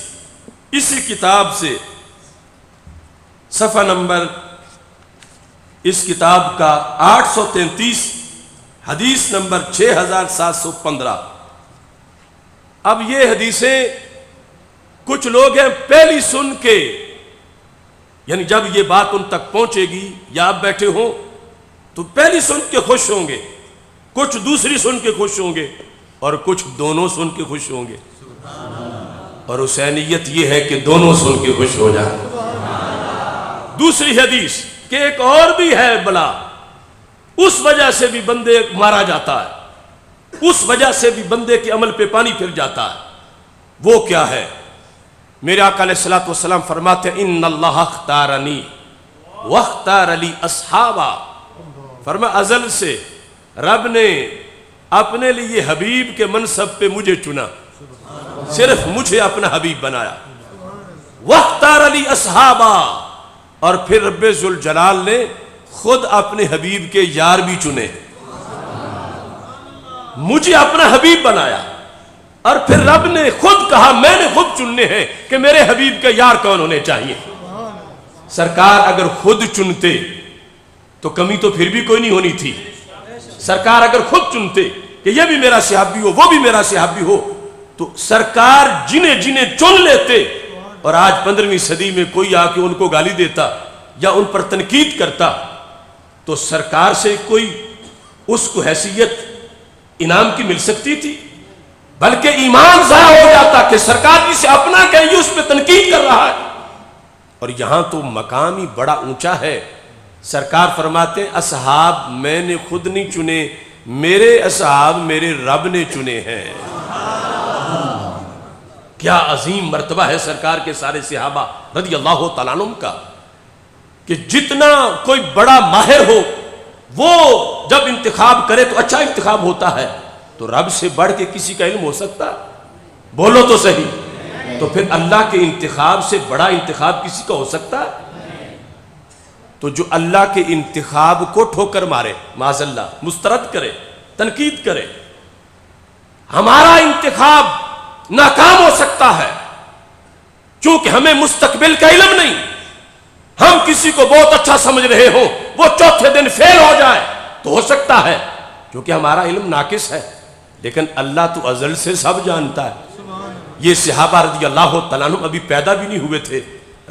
اسی کتاب سے صفحہ نمبر اس کتاب کا 833 حدیث نمبر 6715. اب یہ حدیثیں کچھ لوگ ہیں پہلی سن کے، یعنی جب یہ بات ان تک پہنچے گی یا آپ بیٹھے ہوں تو پہلی سن کے خوش ہوں گے، کچھ دوسری سن کے خوش ہوں گے اور کچھ دونوں سن کے خوش ہوں گے. اور حسینیت یہ ہے کہ دونوں سن کے خوش ہو جائیں. دوسری حدیث کہ ایک اور بھی ہے بلا، اس وجہ سے بھی بندے مارا جاتا ہے، اس وجہ سے بھی بندے کے عمل پہ پانی پھر جاتا ہے. وہ کیا ہے؟ میرے آقا علیہ الصلوۃ والسلام فرماتے ہیں ان اللہ اختارنی واختار لی اصحابا. فرمایا ازل سے رب نے اپنے لیے حبیب کے منصب پہ مجھے چنا، صرف مجھے اپنا حبیب بنایا. واختار لی اصحابا، اور پھر رب ذوالجلال نے خود اپنے حبیب کے یار بھی چنے، مجھے اپنا حبیب بنایا. اور پھر رب نے خود کہا میں نے خود چننے ہیں کہ میرے حبیب کے یار کون ہونے چاہیے. سرکار اگر خود چنتے تو کمی تو پھر بھی کوئی نہیں ہونی تھی. سرکار اگر خود چنتے کہ یہ بھی میرا صحابی ہو وہ بھی میرا صحابی ہو تو سرکار جنہیں جنہیں چن لیتے. اور آج 15ویں صدی میں کوئی آ کے ان کو گالی دیتا یا ان پر تنقید کرتا تو سرکار سے کوئی اس کو حیثیت انعام کی مل سکتی تھی، بلکہ ایمان ضائع ہو جاتا کہ سرکار جسے اپنا کہیں اس پہ تنقید کر رہا ہے۔ اور یہاں تو مقام ہی بڑا اونچا ہے، سرکار فرماتے ہیں اصحاب میں نے خود نہیں چنے، میرے اصحاب میرے رب نے چنے ہیں۔ کیا عظیم مرتبہ ہے سرکار کے سارے صحابہ رضی اللہ تعالیٰ عنہم کا، کہ جتنا کوئی بڑا ماہر ہو وہ جب انتخاب کرے تو اچھا انتخاب ہوتا ہے، تو رب سے بڑھ کے کسی کا علم ہو سکتا؟ بولو تو صحیح۔ تو پھر اللہ کے انتخاب سے بڑا انتخاب کسی کا ہو سکتا؟ تو جو اللہ کے انتخاب کو ٹھوکر مارے، معاذ اللہ، مسترد کرے، تنقید کرے، ہمارا انتخاب ناکام ہو سکتا ہے چونکہ ہمیں مستقبل کا علم نہیں۔ ہم کسی کو بہت اچھا سمجھ رہے ہوں، وہ چوتھے دن فیل ہو جائے تو ہو سکتا ہے کیونکہ ہمارا علم ناقص ہے، لیکن اللہ تو ازل سے سب جانتا ہے۔ یہ صحابہ رضی اللہ تعالیٰ عنہ ابھی پیدا بھی نہیں ہوئے تھے،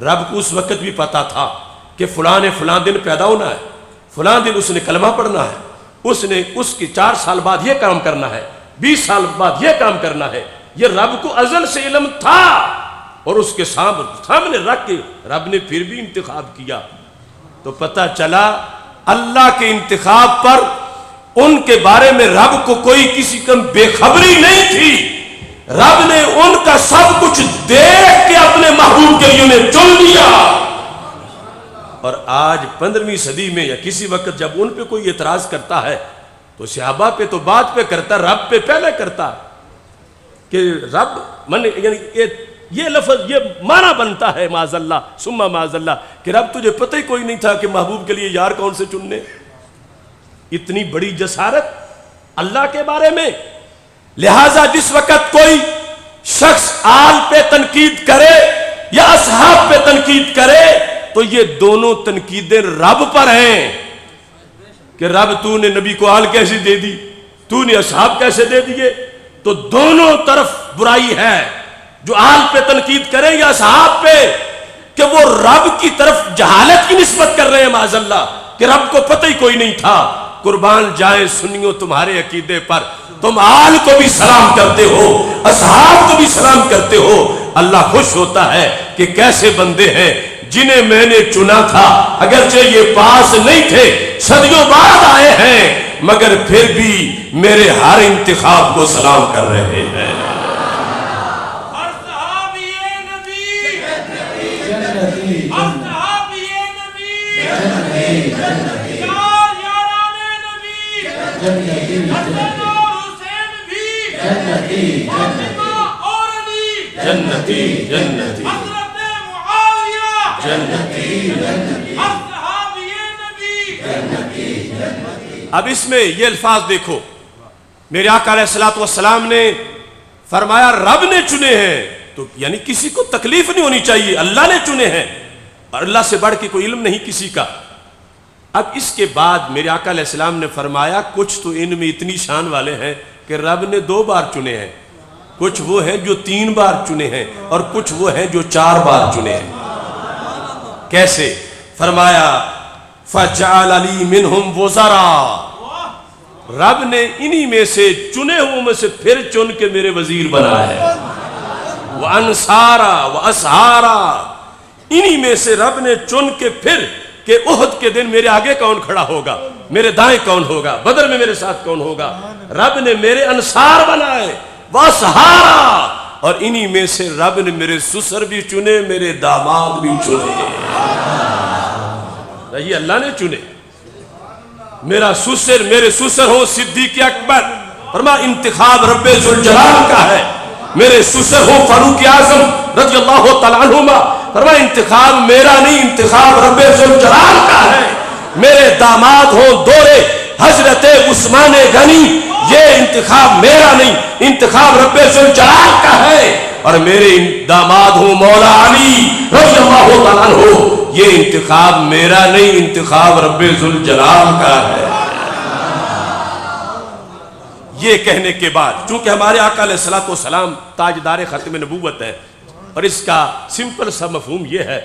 رب کو اس وقت بھی پتا تھا کہ فلاں نے فلاں دن پیدا ہونا ہے، فلاں دن اس نے کلمہ پڑھنا ہے، اس نے اس کی 4 سال بعد یہ کام کرنا ہے، 20 سال بعد یہ کام کرنا ہے۔ یہ رب کو ازل سے علم تھا، اور اس کے سامنے رکھ کے رب نے پھر بھی انتخاب کیا۔ تو پتہ چلا اللہ کے انتخاب پر ان کے بارے میں رب کو کوئی کسی کم بے خبری نہیں تھی، رب نے ان کا سب کچھ دیکھ کے اپنے محبوب کے لیے انہیں چن لیا۔ اور آج 15ویں صدی میں یا کسی وقت جب ان پہ کوئی اعتراض کرتا ہے تو صحابہ پہ تو بات پہ کرتا، رب پہ پہلے کرتا، کہ رب یعنی یہ لفظ یہ معنی بنتا ہے معاذ اللہ ثم معاذ اللہ کہ رب تجھے پتہ ہی کوئی نہیں تھا کہ محبوب کے لیے یار کون سے چننے۔ اتنی بڑی جسارت اللہ کے بارے میں۔ لہٰذا جس وقت کوئی شخص آل پہ تنقید کرے یا اصحاب پہ تنقید کرے تو یہ دونوں تنقیدیں رب پر ہیں کہ رب تو نے نبی کو آل کیسے دے دی، تو نے اصحاب کیسے دے دیے۔ تو دونوں طرف برائی ہے، جو آل پہ تنقید کریں یا اصحاب پہ، کہ وہ رب کی طرف جہالت کی نسبت کر رہے ہیں معاذ اللہ کہ رب کو پتہ ہی کوئی نہیں تھا۔ قربان جائیں سنیوں تمہارے عقیدے پر، تم آل کو بھی سلام کرتے ہو، اصحاب کو بھی سلام کرتے ہو۔ اللہ خوش ہوتا ہے کہ کیسے بندے ہیں جنہیں میں نے چنا تھا، اگرچہ یہ پاس نہیں تھے، صدیوں بعد آئے ہیں، مگر پھر بھی میرے ہر انتخاب کو سلام کر رہے ہیں۔ جنتی جنتی اب اس میں یہ الفاظ دیکھو، میرے آقا علیہ الصلوۃ والسلام نے فرمایا رب نے چنے ہیں، تو یعنی کسی کو تکلیف نہیں ہونی چاہیے، اللہ نے چنے ہیں، اور اللہ سے بڑھ کے کوئی علم نہیں کسی کا۔ اب اس کے بعد میرے آقا علیہ السلام نے فرمایا کچھ تو ان میں اتنی شان والے ہیں کہ رب نے 2 بار چنے ہیں، کچھ وہ ہیں جو 3 بار چنے ہیں، اور کچھ وہ ہیں جو 4 بار چنے ہیں۔ کیسے؟ فرمایا فَجَعَلَ لِي مِنْهُمْ وُزَرَا، رب نے انہی میں سے چنے ہوئے میں سے پھر چن کے میرے وزیر بنایا ہے۔ وَأَنصَارًا وَأَصْحَارًا، انہی میں سے رب نے چن کے پھر کہ احد کے دن میرے آگے کون کھڑا ہوگا، میرے دائیں کون ہوگا، بدر میں میرے ساتھ کون ہوگا، رب نے میرے انصار بنائے، وَأَصْحَارًا، اور انہی میں سے رب نے میرے سسر بھی چنے، میرے داماد بھی چنے۔ یہ اللہ نے چنے۔ میرا سسر میرے سسر ہو صدیق اکبر، فرما انتخاب رب ذوالجلال کا ہے، میرے سسر ہو فاروق اعظم رضی اللہ تعالیٰ عنہما، فرما انتخاب میرا نہیں، انتخاب رب ذوالجلال کا ہے، میرے داماد ہو دورے حضرت عثمان غنی، یہ انتخاب میرا نہیں، انتخاب رب ذوالجلال کا ہے، اور میرے داماد ہوں مولا علی رضی اللہ تعالیٰ عنہ، یہ انتخاب میرا نہیں، انتخاب رب ذوالجلال کا ہے۔ یہ کہنے کے بعد چونکہ ہمارے آقا علیہ الصلوۃ والسلام تاجدار ختم نبوت ہے، اور اس کا سمپل سا مفہوم یہ ہے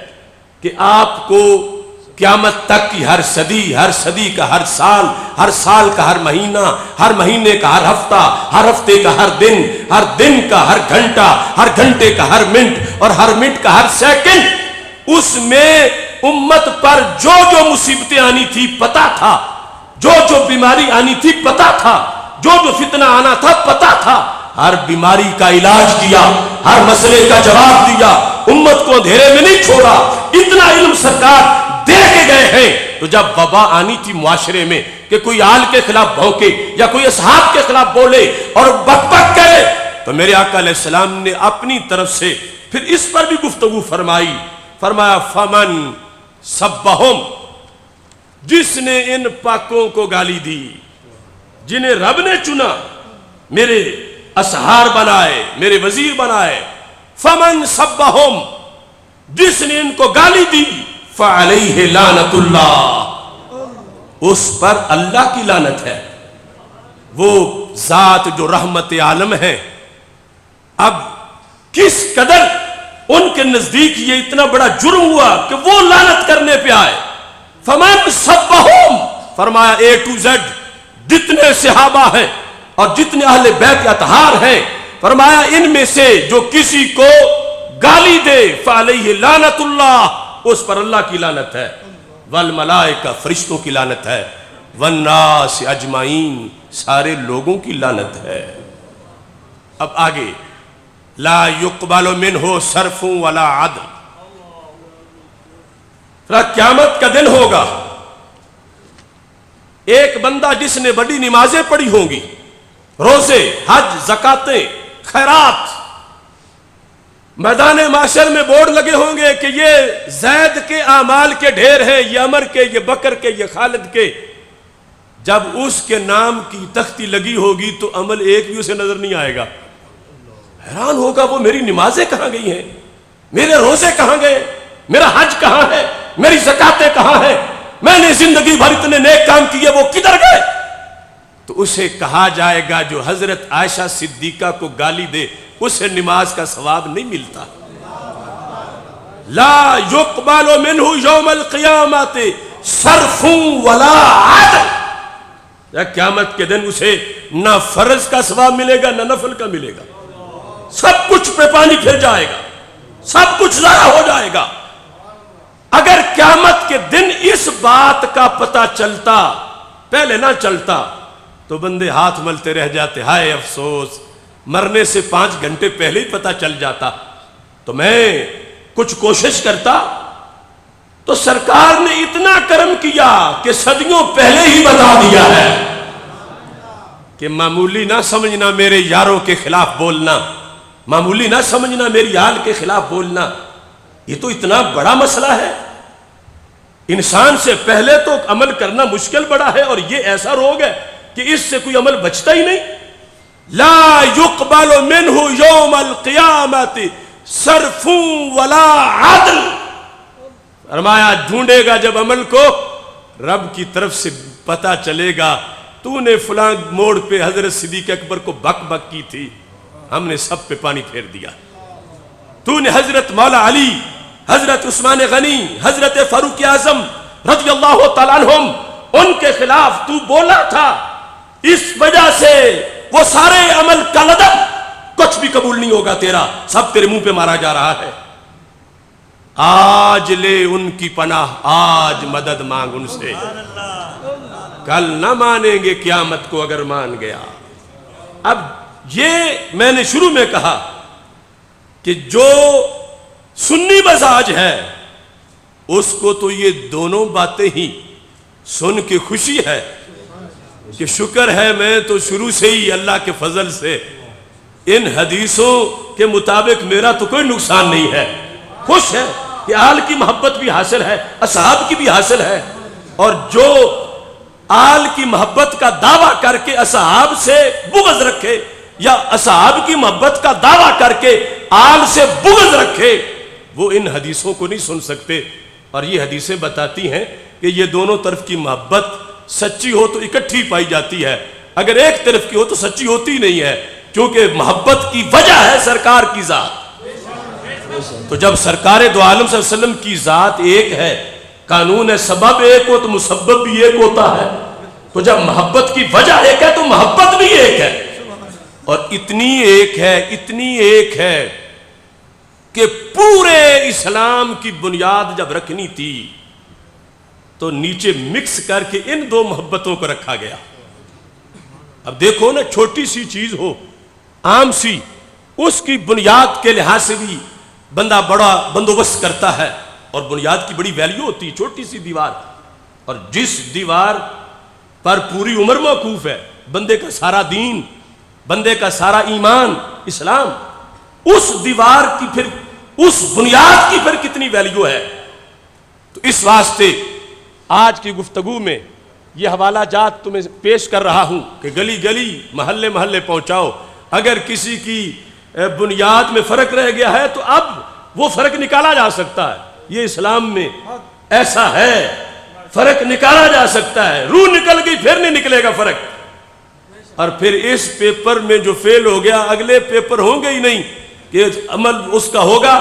کہ آپ کو قیامت تک کی ہر صدی کا ہر سال کا ہر مہینہ، ہر مہینے کا ہر ہفتے کا ہر دن کا ہر گھنٹے کا ہر منٹ اور ہر منٹ کا ہر سیکنڈ، اس میں امت پر جو مصیبتیں آنی تھی پتا تھا، جو بیماری آنی تھی پتا تھا، جو فتنہ آنا تھا پتا تھا، ہر بیماری کا علاج کیا، ہر مسئلے کا جواب دیا، امت کو اندھیرے میں نہیں چھوڑا۔ اتنا علم سرکار دے کے گئے ہیں۔ تو جب وبا آنی تھی معاشرے میں کہ کوئی آل کے خلاف بھونکے یا کوئی اصحاب کے خلاف بولے اور بک کرے، تو میرے آقا علیہ السلام نے اپنی طرف سے پھر اس پر بھی گفتگو فرمایا فمن سبہم، جس نے ان پاکوں کو گالی دی، جنہیں رب نے چنا، میرے اسحار بنائے، میرے وزیر بنائے، فمن سبہم، جس نے ان کو گالی دی، فعلیہ لعنت اللہ، اس پر اللہ کی لعنت ہے۔ وہ ذات جو رحمت عالم ہے، اب کس قدر ان کے نزدیک یہ اتنا بڑا جرم ہوا کہ وہ لعنت کرنے پہ آئے۔ فمن سبہم، فرمایا اے ٹو زیڈ جتنے صحابہ ہیں اور جتنے اہل بیت اطہار ہیں، فرمایا ان میں سے جو کسی کو گالی دے، فعلیہ لعنت اللہ، اس پر اللہ کی لعنت ہے، والملائکہ، فرشتوں کی لعنت ہے، والناس اجمعین، سارے لوگوں کی لعنت ہے۔ اب آگے، لا یقبل منہ صرف ولا عدل، قیامت کا دن ہوگا، ایک بندہ جس نے بڑی نمازیں پڑھی ہوں گی، روزے، حج، زکاتیں، خیرات، میدان معاشر میں بورڈ لگے ہوں گے کہ یہ زید کے اعمال کے ڈھیر ہیں، یہ عمر کے، یہ بکر کے، یہ خالد کے، جب اس کے نام کی تختی لگی ہوگی تو عمل ایک بھی اسے نظر نہیں آئے گا، حیران ہوگا وہ میری نمازیں کہاں گئی ہیں، میرے روزے کہاں گئے، میرا حج کہاں ہے، میری زکاتیں کہاں ہیں، میں نے زندگی بھر اتنے نیک کام کیے وہ کدھر گئے؟ تو اسے کہا جائے گا جو حضرت عائشہ صدیقہ کو گالی دے اسے نماز کا ثواب نہیں ملتا۔ لا یقبل منہ یوم القیامت صرف ولا عدل، یا قیامت کے دن اسے نہ فرض کا ثواب ملے گا نہ نفل کا ملے گا، سب کچھ پہ پانی پھر جائے گا، سب کچھ ضائع ہو جائے گا۔ اگر قیامت کے دن اس بات کا پتہ چلتا، پہلے نہ چلتا، تو بندے ہاتھ ملتے رہ جاتے، ہائے افسوس، مرنے سے 5 گھنٹے پہلے ہی پتہ چل جاتا تو میں کچھ کوشش کرتا۔ تو سرکار نے اتنا کرم کیا کہ صدیوں پہلے ہی بتا دیا ہے کہ معمولی نہ سمجھنا میرے یاروں کے خلاف بولنا، معمولی نہ سمجھنا میری آل کے خلاف بولنا، یہ تو اتنا بڑا مسئلہ ہے، انسان سے پہلے تو عمل کرنا مشکل بڑا ہے، اور یہ ایسا روگ ہے کہ اس سے کوئی عمل بچتا ہی نہیں۔ لا یقبل منہ یوم القیامت صرف ولا عدل، فرمایا ڈھونڈے گا جب عمل کو، رب کی طرف سے پتہ چلے گا تو نے فلاں موڑ پہ حضرت صدیق اکبر کو بک بک کی تھی، ہم نے سب پہ پانی پھیر دیا، تو نے حضرت مولا علی، حضرت عثمان غنی، حضرت فاروق اعظم رضی اللہ تعالیٰ عنہم، ان کے خلاف تو بولا تھا، اس وجہ سے وہ سارے عمل کا لدب کچھ بھی قبول نہیں ہوگا تیرا، سب تیرے منہ پہ مارا جا رہا ہے۔ آج لے ان کی پناہ، آج مدد مانگ ان سے، کل نہ مانیں گے قیامت کو اگر مان گیا۔ اب یہ میں نے شروع میں کہا کہ جو سنی مزاج ہے اس کو تو یہ دونوں باتیں ہی سن کے خوشی ہے کہ شکر ہے میں تو شروع سے ہی اللہ کے فضل سے ان حدیثوں کے مطابق میرا تو کوئی نقصان نہیں ہے، خوش ہے کہ آل کی محبت بھی حاصل ہے، اصحاب کی بھی حاصل ہے، اور جو آل کی محبت کا دعویٰ کر کے اصحاب سے بغض رکھے یا اصحاب کی محبت کا دعویٰ کر کے آل سے بغض رکھے وہ ان حدیثوں کو نہیں سن سکتے۔ اور یہ حدیثیں بتاتی ہیں کہ یہ دونوں طرف کی محبت سچی ہو تو اکٹھی پائی جاتی ہے، اگر ایک طرف کی ہو تو سچی ہوتی نہیں ہے، کیونکہ محبت کی وجہ ہے سرکار کی ذات۔ تو جب سرکار دو عالم صلی اللہ علیہ وسلم کی ذات ایک ہے، قانون سبب ایک ہو تو مسبب بھی ایک ہوتا ہے، تو جب محبت کی وجہ ایک ہے تو محبت بھی ایک ہے، اور اتنی ایک ہے کہ پورے اسلام کی بنیاد جب رکھنی تھی تو نیچے مکس کر کے ان دو محبتوں کو رکھا گیا۔ اب دیکھو نا، چھوٹی سی چیز ہو، عام سی، اس کی بنیاد کے لحاظ سے بھی بندہ بڑا بندوبست کرتا ہے، اور بنیاد کی بڑی ویلیو ہوتی ہے، چھوٹی سی دیوار، اور جس دیوار پر پوری عمر موقوف ہے بندے کا سارا دین، بندے کا سارا ایمان اسلام، اس دیوار کی پھر، اس بنیاد کی پھر کتنی ویلیو ہے۔ تو اس واسطے آج کی گفتگو میں یہ حوالہ جات تمہیں پیش کر رہا ہوں کہ گلی گلی محلے محلے پہنچاؤ۔ اگر کسی کی بنیاد میں فرق رہ گیا ہے تو اب وہ فرق نکالا جا سکتا ہے، یہ اسلام میں ایسا ہے، فرق نکالا جا سکتا ہے، روح نکل گئی پھر نہیں نکلے گا فرق، اور پھر اس پیپر میں جو فیل ہو گیا اگلے پیپر ہوں گے ہی نہیں، کہ عمل اس کا ہوگا،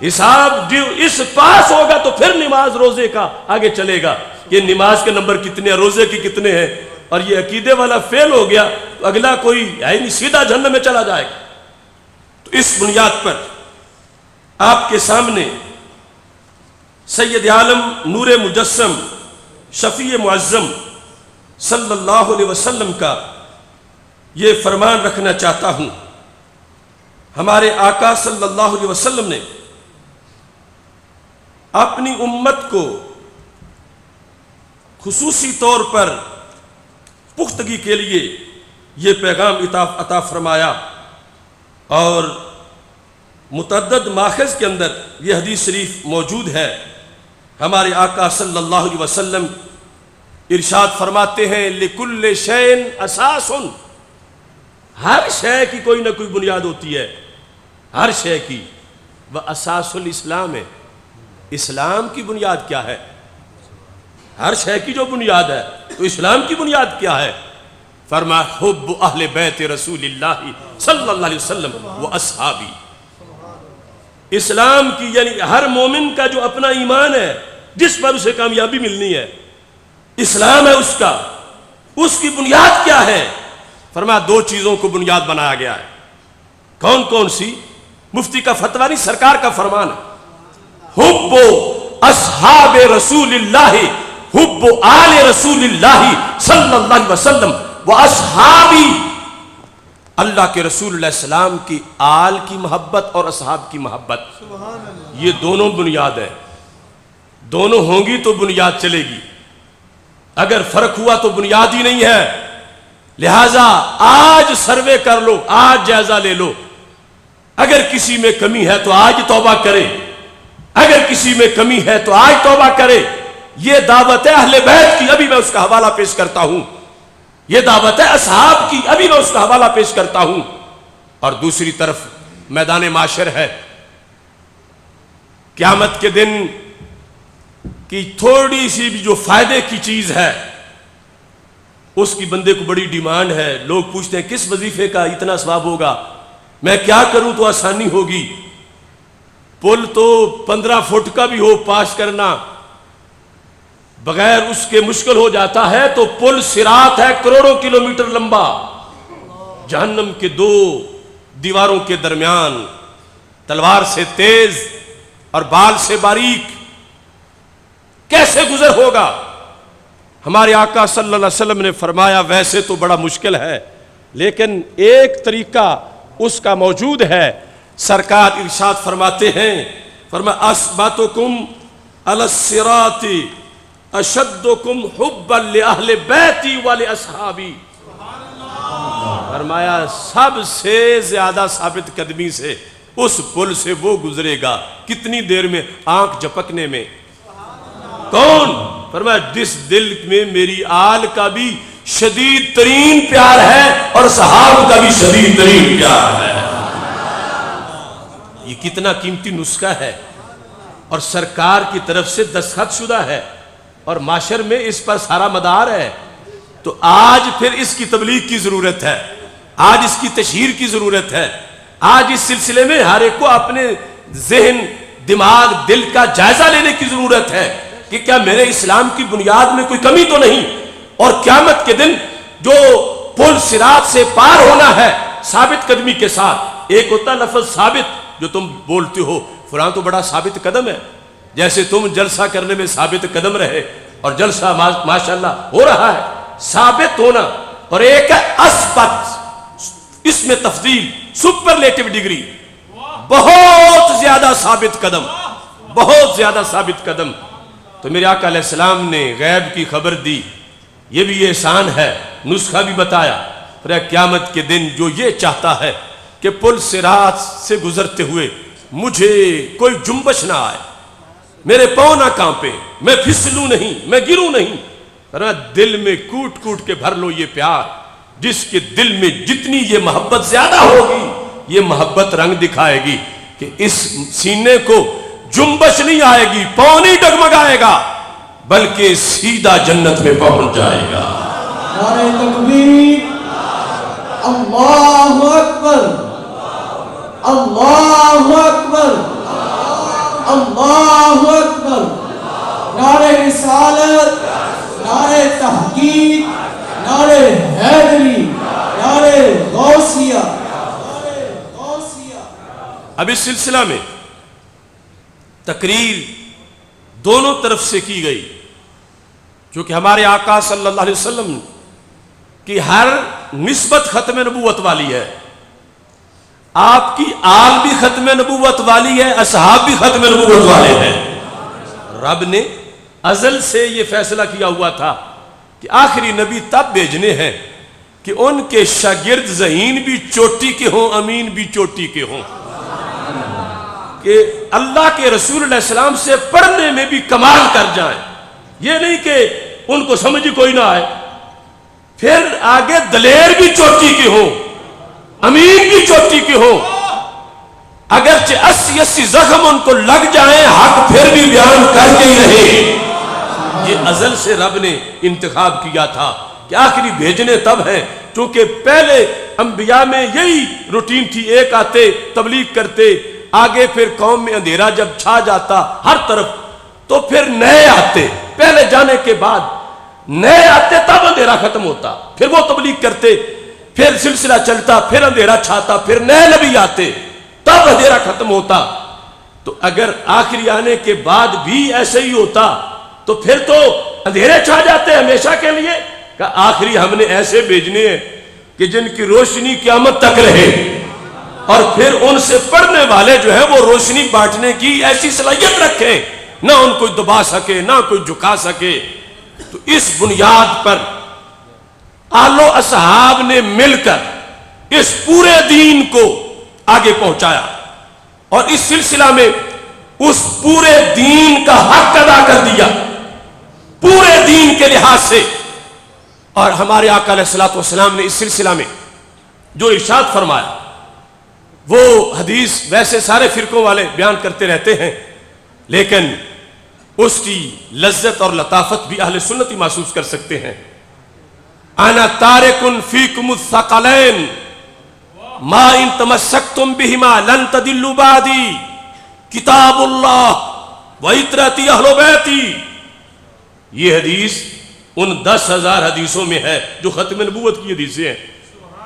حساب اس پاس ہوگا تو پھر نماز روزے کا آگے چلے گا، یہ نماز کے نمبر کتنے ہیں، روزے کے کتنے ہیں، اور یہ عقیدے والا فیل ہو گیا تو اگلا کوئی ہے نہیں، سیدھا جہنم میں چلا جائے گا۔ تو اس بنیاد پر آپ کے سامنے سید عالم نور مجسم شفیع معظم صلی اللہ علیہ وسلم کا یہ فرمان رکھنا چاہتا ہوں۔ ہمارے آقا صلی اللہ علیہ وسلم نے اپنی امت کو خصوصی طور پر پختگی کے لیے یہ پیغام عطا فرمایا، اور متعدد ماخذ کے اندر یہ حدیث شریف موجود ہے۔ ہمارے آقا صلی اللہ علیہ وسلم ارشاد فرماتے ہیں لِكُلِّ شَيْءٍ أَسَاسٌ، ہر شے کی کوئی نہ کوئی بنیاد ہوتی ہے، ہر شے کی، وَأَسَاسُ الْإِسْلَامِ، اسلام کی بنیاد کیا ہے؟ ہر شے کی جو بنیاد ہے تو اسلام کی بنیاد کیا ہے؟ فرمایا حب اہل بیت رسول اللہ صلی اللہ علیہ وسلم و اصحابی، اسلام کی یعنی ہر مومن کا جو اپنا ایمان ہے جس پر اسے کامیابی ملنی ہے، اسلام ہے اس کا، اس کی بنیاد کیا ہے؟ فرمایا دو چیزوں کو بنیاد بنایا گیا ہے۔ کون کون سی؟ مفتی کا فتویٰ نہیں، سرکار کا فرمان ہے، حب اصحاب رسول اللہ، حب آل رسول اللہ صلی اللہ علیہ وسلم و اصحابی، اللہ کے رسول اللہ السلام کی آل کی محبت اور اصحاب کی محبت، یہ دونوں بنیاد ہے، دونوں ہوں گی تو بنیاد چلے گی، اگر فرق ہوا تو بنیاد ہی نہیں ہے۔ لہٰذا آج سروے کر لو، آج جائزہ لے لو، اگر کسی میں کمی ہے تو آج توبہ کرے، اگر کسی میں کمی ہے تو آج توبہ کرے۔ یہ دعوت ہے اہل بیت کی، ابھی میں اس کا حوالہ پیش کرتا ہوں، یہ دعوت ہے اصحاب کی، ابھی میں اس کا حوالہ پیش کرتا ہوں، اور دوسری طرف میدان معاشر ہے، قیامت کے دن کی تھوڑی سی بھی جو فائدے کی چیز ہے اس کی بندے کو بڑی ڈیمانڈ ہے۔ لوگ پوچھتے ہیں کس وظیفے کا اتنا ثواب ہوگا، میں کیا کروں تو آسانی ہوگی؟ پل تو 15 فٹ کا بھی ہو پاس کرنا بغیر اس کے مشکل ہو جاتا ہے، تو پل صراط ہے کروڑوں کلومیٹر لمبا، جہنم کے دو دیواروں کے درمیان، تلوار سے تیز اور بال سے باریک، کیسے گزر ہوگا؟ ہمارے آقا صلی اللہ علیہ وسلم نے فرمایا ویسے تو بڑا مشکل ہے لیکن ایک طریقہ اس کا موجود ہے۔ سرکار ارشاد فرماتے ہیں، فرمایا اثبتکم علی الصراط اشدکم حبا لأہل بیتی ولأصحابی، فرمایا سب سے زیادہ ثابت قدمی سے اس پل سے وہ گزرے گا، کتنی دیر میں؟ آنکھ جھپکنے میں۔ کون؟ فرمایا جس دل میں میری آل کا بھی شدید ترین پیار ہے اور صحابہ کا بھی شدید ترین پیار ہے۔ یہ کتنا قیمتی نسخہ ہے، اور سرکار کی طرف سے دستخط شدہ ہے، اور معاشر میں اس پر سارا مدار ہے۔ تو آج پھر اس کی تبلیغ کی ضرورت ہے، آج اس کی تشہیر کی ضرورت ہے، آج اس سلسلے میں ہر ایک کو اپنے ذہن، دماغ، دل کا جائزہ لینے کی ضرورت ہے کہ کیا میرے اسلام کی بنیاد میں کوئی کمی تو نہیں؟ اور قیامت کے دن جو پل صراط سے پار ہونا ہے ثابت قدمی کے ساتھ، ایک ہوتا لفظ ثابت جو تم بولتے ہو فلاں تو بڑا ثابت قدم ہے، جیسے تم جلسہ کرنے میں ثابت قدم رہے اور جلسہ ماشاءاللہ ہو رہا ہے، ثابت ہونا، اور ایک ہے اثبت، اس میں تفضیل، سپرلیٹو ڈگری، بہت زیادہ ثابت قدم، بہت زیادہ ثابت قدم۔ تو میرے آقا علیہ السلام نے غیب کی خبر دی، یہ بھی احسان ہے، نسخہ بھی بتایا۔ پھر قیامت کے دن جو یہ چاہتا ہے کہ پل صراط سے گزرتے ہوئے مجھے کوئی جنبش نہ آئے، میرے پاؤں نہ کانپے، میں پھسلوں نہیں، میں گروں نہیں، دل میں کوٹ کوٹ کے بھر لو یہ پیار، جس کے دل میں جتنی یہ محبت زیادہ ہوگی یہ محبت رنگ دکھائے گی کہ اس سینے کو جنبش نہیں آئے گی، پاؤں نہیں ڈگمگائے گا، بلکہ سیدھا جنت میں پہنچ جائے گا۔ نعرہ تکبیر، اللہ اکبر، اللہ اکبر، اللہ اکبر، نعرہ رسالت، نعرہ تحقیق، نعرہ حیدری، نعرہ غوثیہ۔ اب اس سلسلہ میں تقریر دونوں طرف سے کی گئی، چونکہ ہمارے آقا صلی اللہ علیہ وسلم کی ہر نسبت ختم نبوت والی ہے، آپ کی آل بھی ختم نبوت والی ہے، اصحاب بھی ختم نبوت والے ہیں۔ رب نے ازل سے یہ فیصلہ کیا ہوا تھا کہ آخری نبی تب بھیجنے ہیں کہ ان کے شاگرد ذہین بھی چوٹی کے ہوں، امین بھی چوٹی کے ہوں، کہ اللہ کے رسول علیہ السلام سے پڑھنے میں بھی کمال کر جائیں، یہ نہیں کہ ان کو سمجھ کوئی نہ آئے، پھر آگے دلیر بھی چوٹی کے ہوں، امین بھی چوٹی کے ہوں، اگرچہ 80 زخم ان کو لگ جائیں حق پھر بھی بیان کر کے ہی رہے۔ یہ ازل سے رب نے انتخاب کیا تھا کہ آخری بھیجنے تب ہیں، چونکہ پہلے انبیاء میں یہی روٹین تھی، ایک آتے تبلیغ کرتے، آگے پھر قوم میں اندھیرا جب چھا جاتا ہر طرف تو پھر نئے آتے، پہلے جانے کے بعد نئے آتے تب اندھیرا ختم ہوتا، پھر وہ تبلیغ کرتے، پھر سلسلہ چلتا، پھر اندھیرا چھاتا، پھر نئے نبی آتے تب اندھیرا ختم ہوتا۔ تو اگر آخری آنے کے بعد بھی ایسے ہی ہوتا تو پھر تو اندھیرے چھا جاتے ہمیشہ کے لیے، کہ آخری ہم نے ایسے بھیجنے ہیں کہ جن کی روشنی قیامت تک رہے، اور پھر ان سے پڑھنے والے جو ہیں وہ روشنی بانٹنے کی ایسی صلاحیت رکھیں، نہ ان کو دبا سکے نہ کوئی جھکا سکے۔ تو اس بنیاد پر آل و اصحاب نے مل کر اس پورے دین کو آگے پہنچایا، اور اس سلسلہ میں اس پورے دین کا حق ادا کر دیا پورے دین کے لحاظ سے۔ اور ہمارے آقا علیہ الصلوۃ والسلام نے اس سلسلہ میں جو ارشاد فرمایا، وہ حدیث ویسے سارے فرقوں والے بیان کرتے رہتے ہیں، لیکن اس کی لذت اور لطافت بھی اہل سنت ہی محسوس کر سکتے ہیں۔ انا تارکن فیکم الثقلین ما ان تمسکتم بہما لن تضلوا بعدی کتاب اللہ و عترتی اہل بیتی۔ یہ حدیث ان 10,000 حدیثوں میں ہے جو ختم نبوت کی حدیثیں ہیں،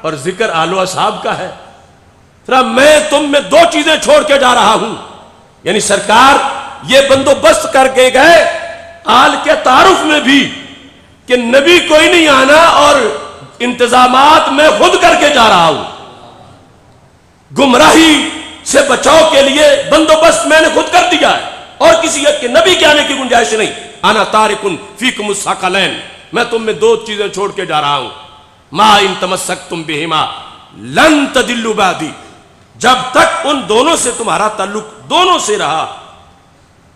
اور ذکر آل و اصحاب کا ہے۔ میں تم میں 2 چیزیں چھوڑ کے جا رہا ہوں، یعنی سرکار یہ بندوبست کر کے گئے آل کے تعارف میں بھی کہ نبی کوئی نہیں آنا، اور انتظامات میں خود کر کے جا رہا ہوں، گمراہی سے بچاؤ کے لیے بندوبست میں نے خود کر دیا ہے، اور کسی کے نبی کے آنے کی گنجائش نہیں۔ انا تارکن فیکم الثقلین، میں تم میں 2 چیزیں چھوڑ کے جا رہا ہوں، ما ان تمسکتم بہما لن تضلوا بعدی، جب تک ان دونوں سے تمہارا تعلق دونوں سے رہا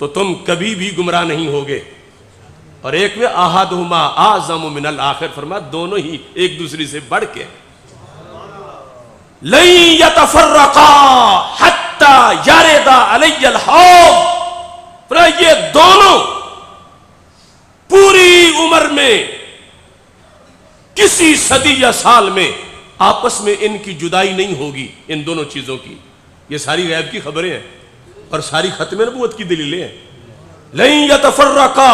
تو تم کبھی بھی گمراہ نہیں ہوگے۔ اور ایک میں احدہما اعظم من الآخر، فرمایا دونوں ہی ایک دوسرے سے بڑھ کے، لن یتفرقا حتی یرد علی الحوض، فرمایا یہ دونوں پوری عمر میں کسی صدی یا سال میں آپس میں ان کی جدائی نہیں ہوگی، ان دونوں چیزوں کی۔ یہ ساری غیب کی خبریں ہیں اور ساری ختم نبوت کی دلیلیں ہیں۔ لن یتفرقا،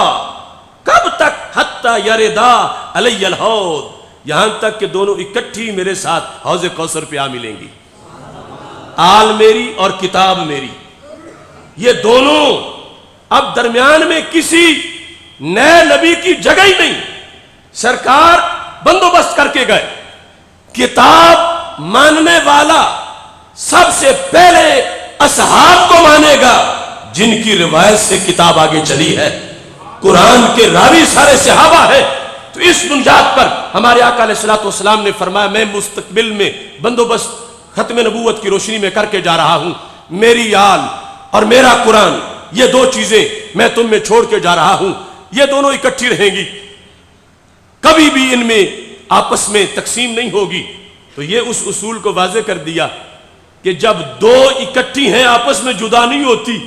کب تک؟ حتی یردا علی الحوض، یہاں تک کہ دونوں اکٹھی میرے ساتھ حوض کوثر پہ آ ملیں گی۔ آل میری اور کتاب میری، یہ دونوں اب درمیان میں کسی نئے نبی کی جگہ ہی نہیں، سرکار بندوبست کر کے گئے۔ کتاب ماننے والا سب سے پہلے اصحاب کو مانے گا جن کی روایت سے کتاب آگے چلی ہے، قرآن کے راوی سارے صحابہ ہیں۔ تو اس بنیاد پر ہمارے آقا علیہ الصلوۃ والسلام نے فرمایا میں مستقبل میں بندوبست ختم نبوت کی روشنی میں کر کے جا رہا ہوں، میری آل اور میرا قرآن، یہ دو چیزیں میں تم میں چھوڑ کے جا رہا ہوں، یہ دونوں اکٹھی رہیں گی، کبھی بھی ان میں آپس میں تقسیم نہیں ہوگی۔ تو یہ اس اصول کو واضح کر دیا کہ جب دو اکٹھی ہیں آپس میں جدا نہیں ہوتی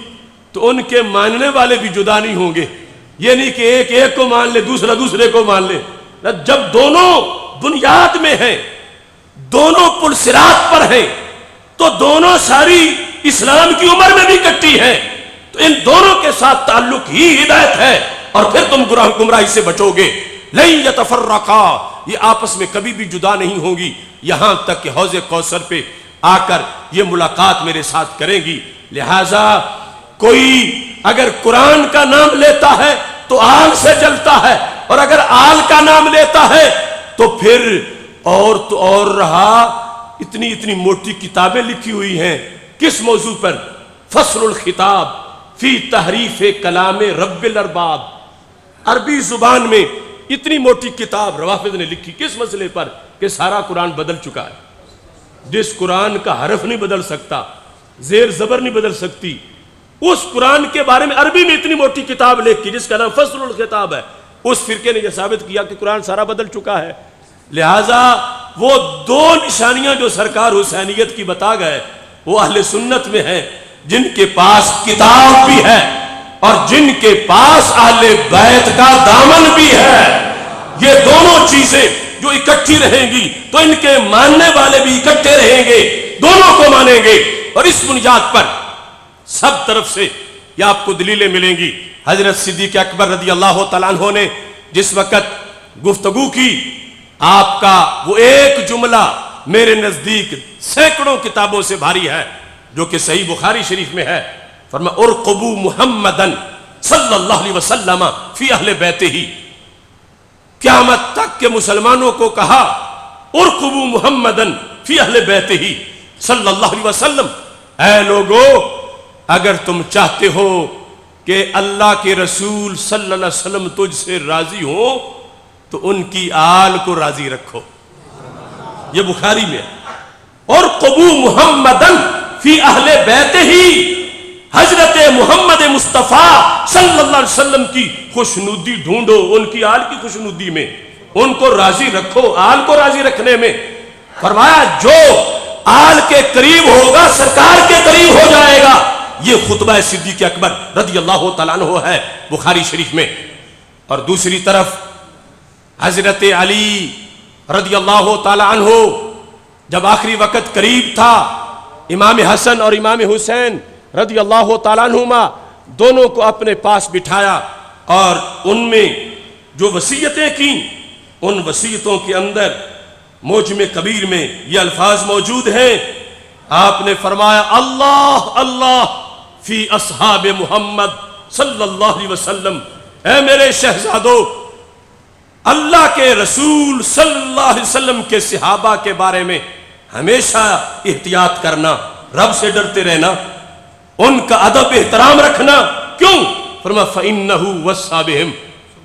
تو ان کے ماننے والے بھی جدا نہیں ہوں گے۔ یہ نہیں کہ ایک ایک کو مان لے دوسرا دوسرے کو مان لے، جب دونوں بنیاد میں ہیں، دونوں پل صراط پر ہیں، تو دونوں ساری اسلام کی عمر میں بھی اکٹھی ہیں، تو ان دونوں کے ساتھ تعلق ہی ہدایت ہے، اور پھر تم گمراہی سے بچو گے۔ لن یتفرقا، یہ آپس میں کبھی بھی جدا نہیں ہوں گی، یہاں تک کہ حوض کوثر پہ آ کر یہ ملاقات میرے ساتھ کریں گی۔ لہذا کوئی اگر قرآن کا نام لیتا ہے تو آل سے جلتا ہے، اور اگر آل کا نام لیتا ہے تو پھر تو اور رہا، اتنی موٹی کتابیں لکھی ہوئی ہیں کس موضوع پر؟ فصل الخطاب فی تحریف کلام رب الارباب، عربی زبان میں اتنی موٹی کتاب روافض نے لکھی کس مسئلے پر؟ کہ سارا قرآن بدل چکا ہے، جس قرآن کا حرف نہیں بدل سکتا، زیر زبر نہیں بدل سکتی، اس قرآن کے بارے میں عربی میں اتنی موٹی کتاب لکھی جس کا نام فصل الخطاب ہے۔ اس فرقے نے یہ ثابت کیا کہ قرآن سارا بدل چکا ہے۔ لہٰذا وہ دو نشانیاں جو سرکار حسینیت کی بتا گئے وہ اہل سنت میں ہیں، جن کے پاس کتاب بھی ہے اور جن کے پاس اہل بیت کا دامن بھی ہے۔ یہ دونوں چیزیں جو اکٹھی رہیں گی تو ان کے ماننے والے بھی اکٹھے رہیں گے، دونوں کو مانیں گے، اور اس بنیاد پر سب طرف سے یہ آپ کو دلیلیں ملیں گی۔ حضرت صدیق اکبر رضی اللہ تعالیٰ عنہ نے جس وقت گفتگو کی، آپ کا وہ ایک جملہ میرے نزدیک سینکڑوں کتابوں سے بھاری ہے، جو کہ صحیح بخاری شریف میں ہے۔ فرمایا ارقبوا محمدن صلی اللہ علیہ وسلم فی اہل بیتہ، قیامت تک کے مسلمانوں کو کہا ارقبوا محمدن فی اہل بیتہ صلی اللہ علیہ وسلم، اے لوگو اگر تم چاہتے ہو کہ اللہ کے رسول صلی اللہ علیہ وسلم تجھ سے راضی ہوں تو ان کی آل کو راضی رکھو۔ یہ بخاری میں اور ارقبوا محمدن فی اہل بیتہ، حضرت محمد مصطفیٰ صلی اللہ علیہ وسلم کی خوشنودی ڈھونڈو، ان کی آل کی خوشنودی میں، ان کو راضی رکھو، آل کو راضی رکھنے میں۔ فرمایا جو آل کے قریب ہوگا سرکار کے قریب ہو جائے گا۔ یہ خطبہ صدیق اکبر رضی اللہ تعالیٰ عنہ ہے بخاری شریف میں۔ اور دوسری طرف حضرت علی رضی اللہ تعالیٰ عنہ جب آخری وقت قریب تھا، امام حسن اور امام حسین رضی اللہ تعالیٰ عنہما دونوں کو اپنے پاس بٹھایا اور ان میں جو وصیتیں کی، ان وصیتوں کے اندر موجم کبیر میں یہ الفاظ موجود ہیں۔ آپ نے فرمایا اللہ اللہ فی اصحاب محمد صلی اللہ علیہ وسلم، اے میرے شہزادو، اللہ کے رسول صلی اللہ علیہ وسلم کے صحابہ کے بارے میں ہمیشہ احتیاط کرنا، رب سے ڈرتے رہنا، ان کا ادب احترام رکھنا۔ کیوں؟ فرمایا فَإِنَّهُ وَصَّى بِهِمْ،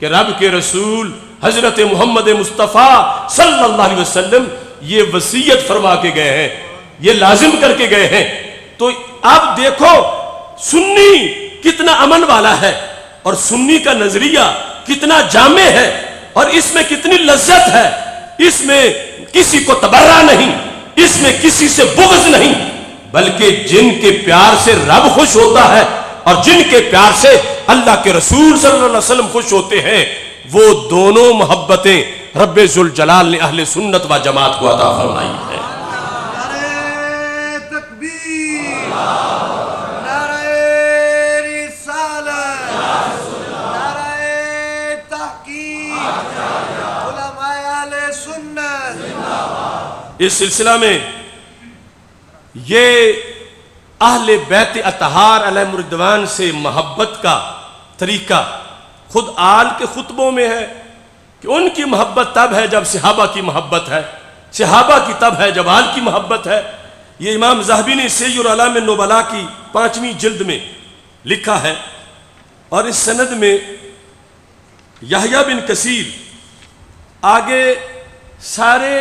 کہ رب کے رسول حضرت محمد مصطفیٰ صلی اللہ علیہ وسلم یہ وصیت فرما کے گئے ہیں، یہ لازم کر کے گئے ہیں۔ تو اب دیکھو سنی کتنا امن والا ہے، اور سنی کا نظریہ کتنا جامع ہے، اور اس میں کتنی لذت ہے، اس میں کسی کو تبرہ نہیں، اس میں کسی سے بغض نہیں، بلکہ جن کے پیار سے رب خوش ہوتا ہے اور جن کے پیار سے اللہ کے رسول صلی اللہ علیہ وسلم خوش ہوتے ہیں، وہ دونوں محبتیں رب ذوالجلال نے اہل سنت و جماعت کو عطا فرمائی ہے۔ نعرہ تکبیر، نعرہ رسالت، اس سلسلہ میں یہ اہل بیت اطہار علیہم الرضوان سے محبت کا طریقہ خود آل کے خطبوں میں ہے کہ ان کی محبت تب ہے جب صحابہ کی محبت ہے، صحابہ کی تب ہے جب آل کی محبت ہے۔ یہ امام ذہبی نے سیر اعلام النبلاء کی 5ویں جلد میں لکھا ہے، اور اس سند میں یحییٰ بن کثیر آگے سارے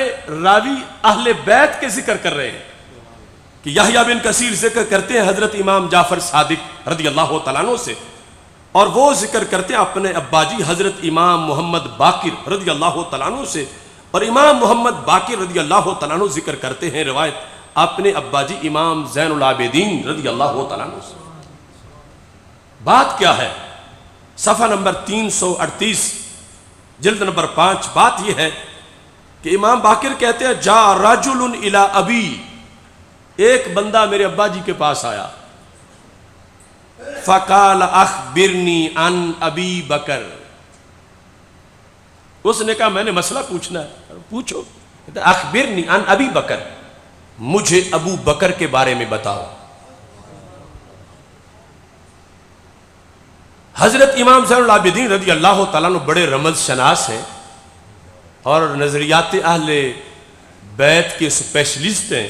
راوی اہل بیت کے ذکر کر رہے ہیں کہ یحییٰ بن کثیر ذکر کرتے ہیں حضرت امام جعفر صادق رضی اللہ تعالیٰ عنہ سے، اور وہ ذکر کرتے ہیں اپنے اباجی حضرت امام محمد باقر رضی اللہ تعالیٰ عنہ سے، اور امام محمد باقر رضی اللہ تعالیٰ عنہ ذکر کرتے ہیں روایت اپنے اباجی امام زین العابدین رضی اللہ تعالیٰ عنہ سے۔ بات کیا ہے؟ صفحہ نمبر 338 جلد نمبر 5، بات یہ ہے کہ امام باقر کہتے ہیں جا رجل الی ابی، ایک بندہ میرے ابا جی کے پاس آیا، فقال اخبرنی عن ابی بکر، اس نے کہا میں نے مسئلہ پوچھنا ہے۔ پوچھو۔ اخبرنی عن ابی بکر، مجھے ابو بکر کے بارے میں بتاؤ۔ حضرت امام زین العابدین رضی اللہ تعالیٰ عنہ بڑے رمز شناس ہیں اور نظریات اہل بیت کے اسپیشلسٹ ہیں۔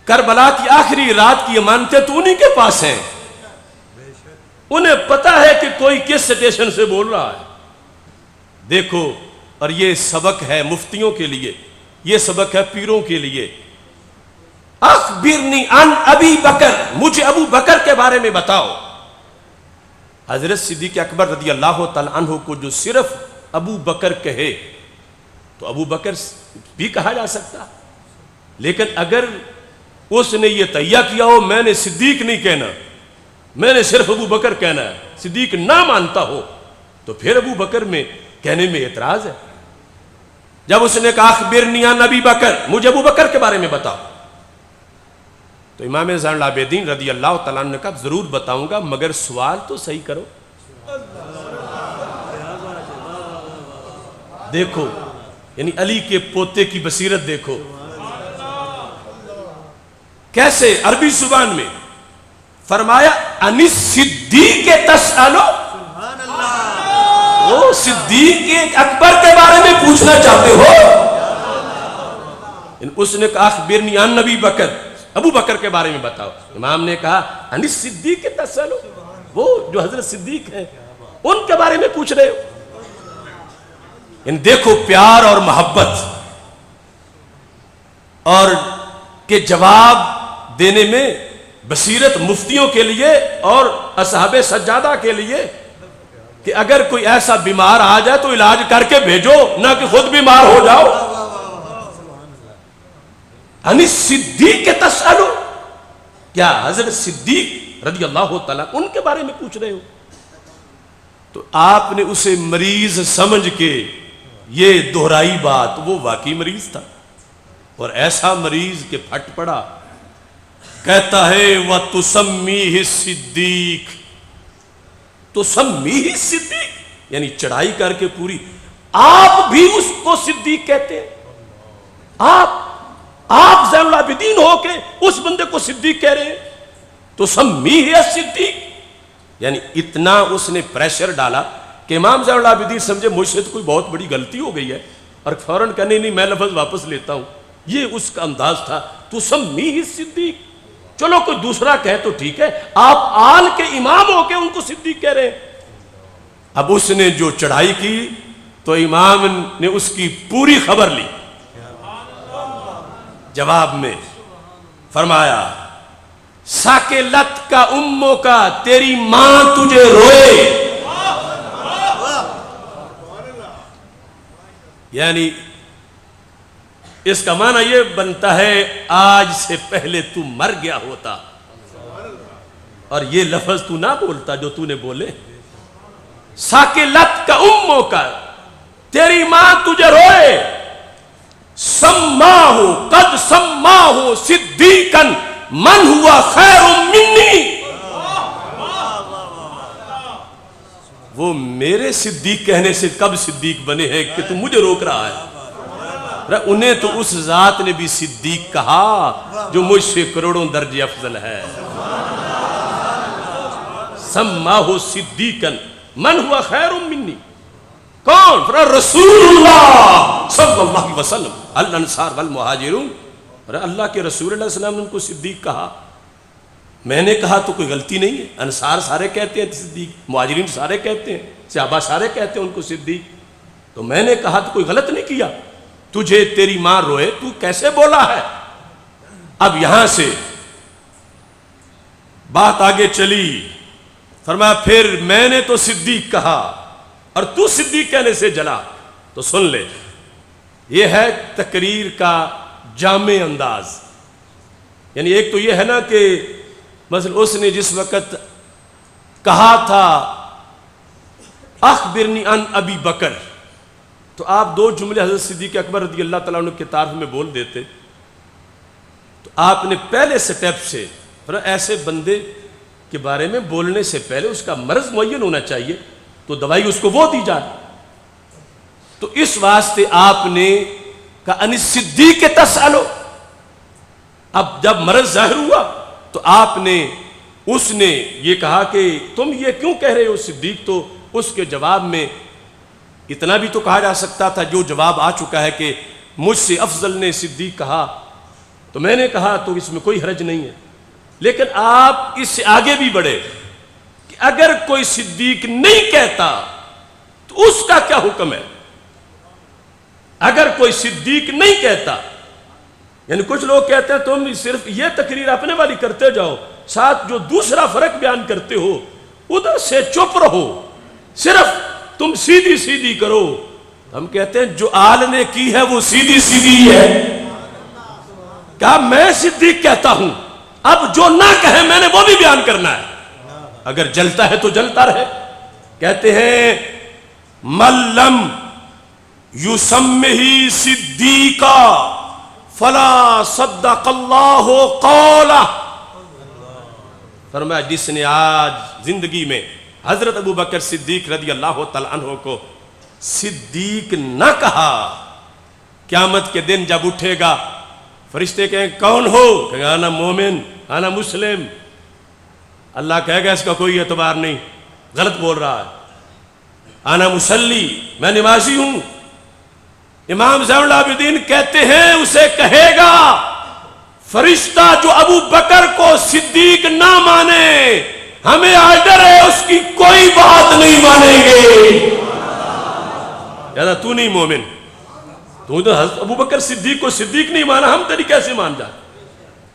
کربلا کی آخری رات کی امانتیں تو انہی کے پاس ہیں، انہیں پتا ہے کہ کوئی کس سٹیشن سے بول رہا ہے۔ دیکھو، اور یہ سبق ہے مفتیوں کے لیے، یہ سبق ہے پیروں کے لیے۔ اخبرنی عن ابی بکر، مجھے ابو بکر کے بارے میں بتاؤ۔ حضرت صدیق اکبر رضی اللہ تعالیٰ عنہ کو جو صرف ابو بکر کہے تو ابو بکر بھی کہا جا سکتا، لیکن اگر اس نے یہ تہیہ کیا ہو میں نے صدیق نہیں کہنا، میں نے صرف ابو بکر کہنا ہے، صدیق نہ مانتا ہو تو پھر ابو بکر میں کہنے میں اعتراض ہے۔ جب اس نے کہا اخبرنی عن ابی بکر، مجھے ابو بکر کے بارے میں بتاؤ، تو امام زین العابدین رضی اللہ تعالیٰ عنہ نے کہا ضرور بتاؤں گا، مگر سوال تو صحیح کرو۔ دیکھو، یعنی علی کے پوتے کی بصیرت دیکھو کیسے عربی زبان میں فرمایا عن الصدیق تسألو، وہ صدیق اکبر کے بارے میں پوچھنا چاہتے ہو؟ اس نے کہا اخبرنی عن ابی بکر، ابو بکر کے بارے میں بتاؤ۔ امام نے کہا عن الصدیق تسألو، وہ جو حضرت صدیق ہیں ان کے بارے میں پوچھ رہے ہو۔ دیکھو پیار اور محبت اور کے جواب دینے میں بصیرت مفتیوں کے لیے اور اصحاب سجادہ کے لیے کہ اگر کوئی ایسا بیمار آ جائے تو علاج کر کے بھیجو، نہ کہ خود بیمار ہو جاؤ۔ عن الصدیق تسألو، کیا حضرت صدیق رضی اللہ تعالیٰ ان کے بارے میں پوچھ رہے ہو؟ تو آپ نے اسے مریض سمجھ کے یہ دہرائی بات، وہ واقعی مریض تھا اور ایسا مریض کہ پھٹ پڑا، کہتا ہے وَتُسَمِّيهِ الصِّدِّيقِ، تُسَمِّيهِ الصِّدِّيقِ یعنی چڑھائی کر کے پوری، آپ بھی اس کو صدیق کہتے ہیں، آپ زین العابدین ہو کے اس بندے کو صدیق کہہ رہے ہیں، تُسَمِّيهِ الصِّدِّيقِ یعنی اتنا اس نے پریشر ڈالا کہ امام زین العابدین سمجھے مجھ سے تو کوئی بہت بڑی غلطی ہو گئی ہے، اور فوراً کہنے نہیں میں لفظ واپس لیتا ہوں۔ یہ اس کا انداز تھا، تُسَمِّيهِ الصِّدِّيقِ، چلو کوئی دوسرا کہے تو ٹھیک ہے، آپ آل کے امام ہو کے ان کو صدیق کہہ رہے ہیں۔ اب اس نے جو چڑھائی کی تو امام نے اس کی پوری خبر لی، جواب میں فرمایا ساکلت کا اموں کا، تیری ماں تجھے روئے، یعنی اس کا معنی یہ بنتا ہے آج سے پہلے تو مر گیا ہوتا اور یہ لفظ تو نہ بولتا جو تو نے بولے۔ ساکلت کا اموں کا، تیری ماں تجھے روئے، سماہو قد سماہو صدیقاً من ہوا خیر منی، وہ میرے صدیق کہنے سے کب صدیق بنے ہیں کہ تم مجھے روک رہا ہے؟ انہیں تو اس ذات نے بھی صدیق کہا جو مجھ سے کروڑوں درجے افضل ہے. سماہ صدیقا من ہوا خیر منی. کون؟ رسول اللہ صلی اللہ علیہ وسلم. الانصار والمہاجرون. اللہ کے رسول اللہ علیہ وسلم نے ان کو صدیق کہا. میں نے کہا تو کوئی غلطی نہیں ہے. انصار سارے کہتے ہیں صدیق, مہاجرین سارے کہتے ہیں, صحابہ سارے کہتے ہیں ان کو صدیق. تو میں نے کہا تو کوئی غلط نہیں کیا. تجھے تیری ماں روئے تو کیسے بولا ہے؟ اب یہاں سے بات آگے چلی. فرمایا پھر میں نے تو صدیق کہا اور تو صدیق کہنے سے جلا. تو سن لے, یہ ہے تقریر کا جامع انداز. یعنی ایک تو یہ ہے نا کہ مثلا اس نے جس وقت کہا تھا اخبرنی عن ابی بکر, تو آپ دو جملے حضرت صدیق اکبر رضی اللہ تعالیٰ عنہ کے تعارف میں بول دیتے. تو آپ نے پہلے سٹیپ سے ایسے بندے کے بارے میں بولنے سے پہلے اس کا مرض معین ہونا چاہیے, تو دوائی اس کو وہ دی جائے. تو اس واسطے آپ نے کہا ان صدیق تسألو. اب جب مرض ظاہر ہوا تو آپ نے اس نے یہ کہا کہ تم یہ کیوں کہہ رہے ہو صدیق. تو اس کے جواب میں اتنا بھی تو کہا جا سکتا تھا جو جواب آ چکا ہے کہ مجھ سے افضل نے صدیق کہا. تو میں نے کہا تو اس میں کوئی حرج نہیں ہے. لیکن آپ اس سے آگے بھی بڑھے کہ اگر کوئی صدیق نہیں کہتا تو اس کا کیا حکم ہے. اگر کوئی صدیق نہیں کہتا, یعنی کچھ لوگ کہتے ہیں تم صرف یہ تقریر اپنے والی کرتے جاؤ, ساتھ جو دوسرا فرق بیان کرتے ہو ادھر سے چپ رہو, صرف تم سیدھی سیدھی کرو. ہم کہتے ہیں جو آل نے کی ہے وہ سیدھی سیدھی ہے. کہا میں صدیق کہتا ہوں, اب جو نہ کہے میں نے وہ بھی بیان کرنا ہے. اگر جلتا ہے تو جلتا رہے. کہتے ہیں من لم یسمہ صدیقا فلا صدق اللہ قولہ. فرمایا جس نے آج زندگی میں حضرت ابو بکر صدیق رضی اللہ تعالیٰ عنہ کو صدیق نہ کہا, قیامت کے دن جب اٹھے گا فرشتے کہیں کون ہو؟ کہیں انا مومن انا مسلم. اللہ کہے گا اس کا کوئی اعتبار نہیں, غلط بول رہا ہے. انا مسلی, میں نمازی ہوں. امام زین العابدین کہتے ہیں اسے کہے گا فرشتہ جو ابو بکر کو صدیق نہ مانے ہمیں آرڈر ہے اس کی کوئی بات نہیں مانیں گے. یاد تو نہیں مومن, تو ابو بکر صدیق کو صدیق نہیں مانا, ہم تیری کیسے مان جائیں؟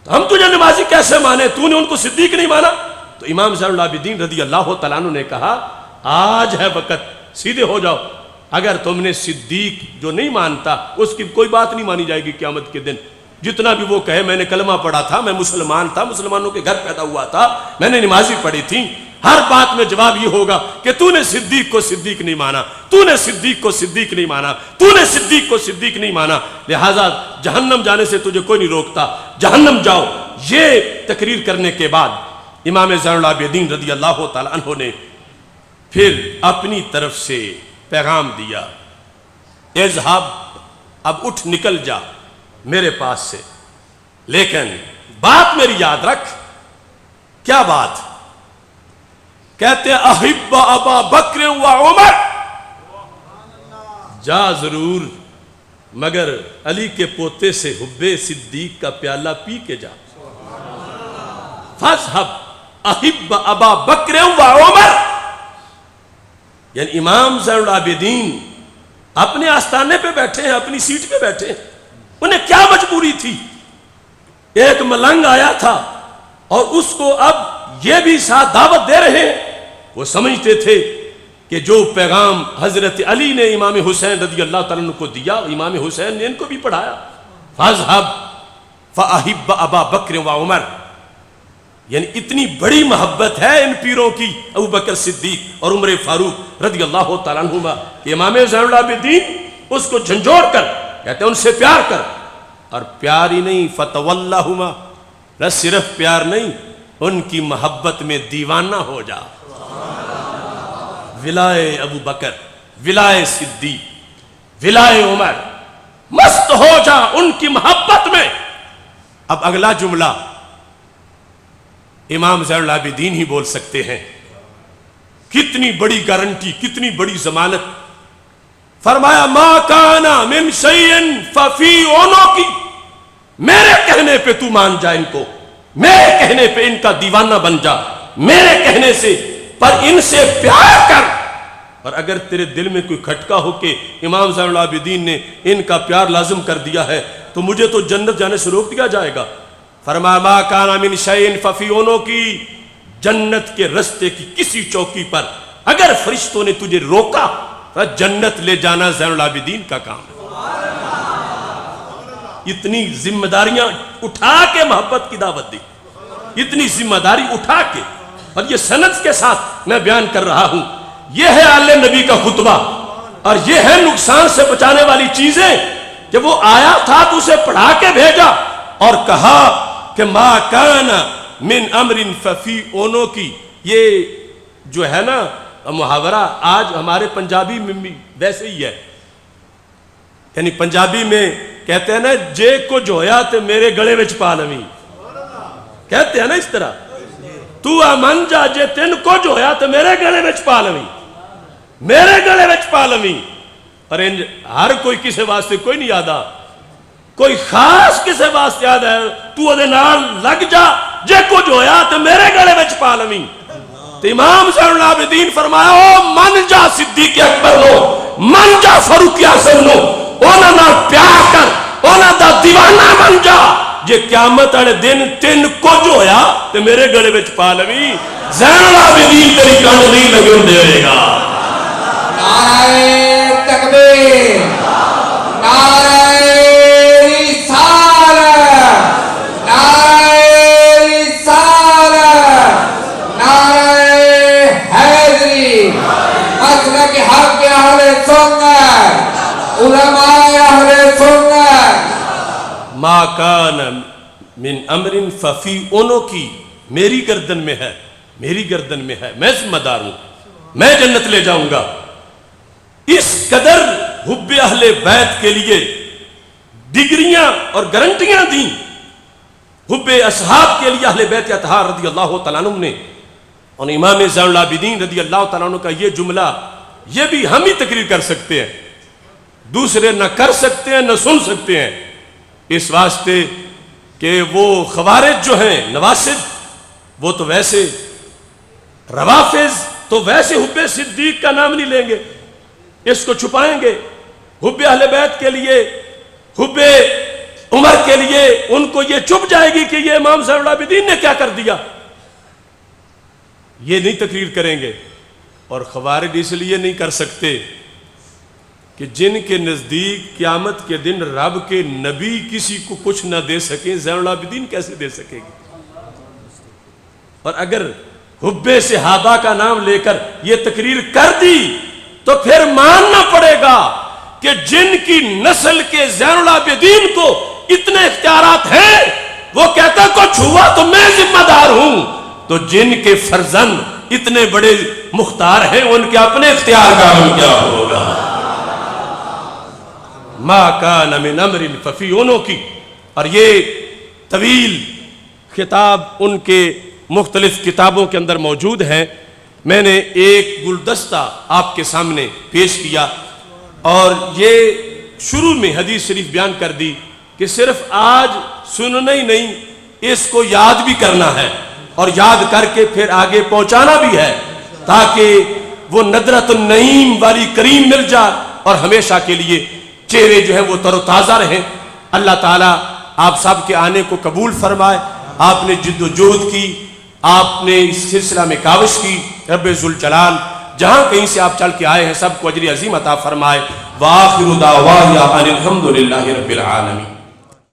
ہم تجھے نمازی کیسے مانے؟ تو نے ان کو صدیق نہیں مانا. تو امام زین العابدین رضی اللہ تعالیٰ عنہ نے کہا آج ہے وقت, سیدھے ہو جاؤ. اگر تم نے صدیق جو نہیں مانتا اس کی کوئی بات نہیں مانی جائے گی قیامت کے دن. جتنا بھی وہ کہے میں نے کلمہ پڑھا تھا, میں مسلمان تھا, مسلمانوں کے گھر پیدا ہوا تھا, میں نے نمازی پڑھی تھی, ہر بات میں جواب یہ ہوگا کہ تو نے صدیق کو صدیق نہیں مانا, تو نے صدیق کو صدیق نہیں مانا, تو نے صدیق کو صدیق نہیں مانا, لہٰذا جہنم جانے سے تجھے کوئی نہیں روکتا, جہنم جاؤ. یہ تقریر کرنے کے بعد امام زین العابدین رضی اللہ تعالیٰ عنہ نے پھر اپنی طرف سے پیغام دیا, اذهب, اب اٹھ نکل جا میرے پاس سے, لیکن بات میری یاد رکھ. کیا بات؟ کہتے ہیں احب ابا بکر و عمر, جا ضرور مگر علی کے پوتے سے حب صدیق کا پیالہ پی کے جا. فاذهب احب ابا بکر و عمر. یعنی امام زین العابدین اپنے آستانے پہ بیٹھے ہیں, اپنی سیٹ پہ بیٹھے ہیں, انہیں کیا مجبوری تھی؟ ایک ملنگ آیا تھا اور اس کو اب یہ بھی ساتھ دعوت دے رہے ہیں. وہ سمجھتے تھے کہ جو پیغام حضرت علی نے امام حسین رضی اللہ تعالیٰ عنہ کو دیا, امام حسین نے ان کو بھی پڑھایا. فاذهب فاحب ابا بکر و عمر. یعنی اتنی بڑی محبت ہے ان پیروں کی ابو بکر صدیق اور عمر فاروق رضی اللہ تعالیٰ عنہما کہ امام زین العابدین اس کو جھنجھوڑ کر کہتے ہیں ان سے پیار کر. اور پیار ہی نہیں, فتولہما, نہ صرف پیار نہیں, ان کی محبت میں دیوانہ ہو جا. ولائے ابو بکر, ولائے صدیق, ولائے عمر, مست ہو جا ان کی محبت میں۔ اب اگلا جملہ امام زین العابدین ہی بول سکتے ہیں، کتنی بڑی گارنٹی، کتنی بڑی ضمانت۔ فرمایا ما کان من شیء ففی عنقی، میرے کہنے پہ تو مان جا ان کو، میرے کہنے پہ ان کا دیوانہ بن جا، میرے کہنے سے، پر ان سے پیار کر۔ اور اگر تیرے دل میں کوئی کھٹکا ہو کہ امام زین العابدین نے ان کا پیار لازم کر دیا ہے تو مجھے تو جنت جانے سے روک دیا جائے گا۔ فرمایا ما کان من شیء ففی عنقی، جنت کے رستے کی کسی چوکی پر اگر فرشتوں نے تجھے روکا تو جنت لے جانا زین العابدین کا کام ہے۔ اتنی ذمہ داریاں اٹھا کے محبت کی دعوت دی، اتنی ذمہ داری اٹھا کے، اور یہ سند کے ساتھ میں بیان کر رہا ہوں۔ یہ ہے آل نبی کا خطبہ، اور یہ ہے نقصان سے بچانے والی چیزیں کہ وہ آیا تھا تو اسے پڑھا کے بھیجا اور کہا کہ ما کان من امر ففی عنقی۔ یہ جو ہے نا محاورہ آج ہمارے پنجابی میں بھی ویسے ہی ہے، یعنی پنجابی میں کہتے ہیں نا جے کو جویا تے میرے گلے وچ پا لویں، کہتے ہیں نا اس طرح، تو امن جا جے تین کو جویا تے میرے گلے وچ پا لویں، میرے گلے وچ پا لویں۔ اور ہر کوئی کسی واسطے کوئی نہیں یادا، کوئی خاص کسی واسطے یاد ہے، تو ادھے نال لگ جا جے کو جویا تے میرے گلے وچ پا لویں۔ تو امام زین العابدین فرمایا او من جا صدیق اکبر نو، من جا فاروق اعظم نو، اونا نال پیار کر، اونا دا دیوانہ بن جا، جے قیامت والے دن تین کچھ ہویا تے میرے گلے وچ پا لویں۔ زین العابدین تیری کنڈ نہیں لگے دے گا۔ نعرہ تکبیر، نعرہ رسالت، نعرہ رسالت، نعرہ حیدری، مسلک حق اہل سنت، علماء اہل سنت۔ ما کان من امر ففی عنقی، میری گردن میں ہے، میری گردن میں ہے، میں ذمہ دار ہوں، میں جنت لے جاؤں گا۔ اس قدر حب اہل بیت کے لیے ڈگریاں اور گارنٹیاں دیں، حب اصحاب کے لیے اہل بیت اطہار رضی اللہ تعالیٰ عنہ نے، اور امام زین العابدین رضی اللہ تعالیٰ عنہ کا یہ جملہ، یہ بھی ہم ہی تقریر کر سکتے ہیں، دوسرے نہ کر سکتے ہیں نہ سن سکتے ہیں، اس واسطے کہ وہ خوارج جو ہیں نواسب، وہ تو ویسے، روافظ تو ویسے حب صدیق کا نام نہیں لیں گے، اس کو چھپائیں گے۔ حب اہل بیت کے لیے، حب عمر کے لیے ان کو یہ چھپ جائے گی کہ یہ امام زین العابدین نے کیا کر دیا، یہ نہیں تقریر کریں گے۔ اور خوارج اس لیے نہیں کر سکتے کہ جن کے نزدیک قیامت کے دن رب کے نبی کسی کو کچھ نہ دے سکیں، زین العابدین کیسے دے سکے گی؟ اور اگر حب صحابہ کا نام لے کر یہ تقریر کر دی تو پھر ماننا پڑے گا کہ جن کی نسل کے زین العابدین کو اتنے اختیارات ہیں، وہ کہتا کچھ ہوا تو میں ذمہ دار ہوں، تو جن کے فرزند اتنے بڑے مختار ہیں ان کے اپنے اختیار کا عمل کیا ہوگا؟ ما کان من امر ففی عنقی۔ اور یہ طویل خطاب ان کے مختلف کتابوں کے اندر موجود ہیں، میں نے ایک گلدستہ آپ کے سامنے پیش کیا، اور یہ شروع میں حدیث شریف بیان کر دی کہ صرف آج سننا ہی نہیں، اس کو یاد بھی کرنا ہے، اور یاد کر کے پھر آگے پہنچانا بھی ہے، تاکہ وہ ندرت النعیم والی کریم مل جائے اور ہمیشہ کے لیے چہرے جو ہیں وہ تر و تازہ رہیں۔ اللہ تعالیٰ آپ سب کے آنے کو قبول فرمائے۔ آپ نے جد و جہد کی، آپ نے اس سلسلہ میں کاوش کی، رب ذوالجلال جہاں کہیں سے آپ چل کے آئے ہیں سب کو اجر عظیم عطا فرمائے۔ وآخر دعوانا ان الحمد للہ رب العالمین۔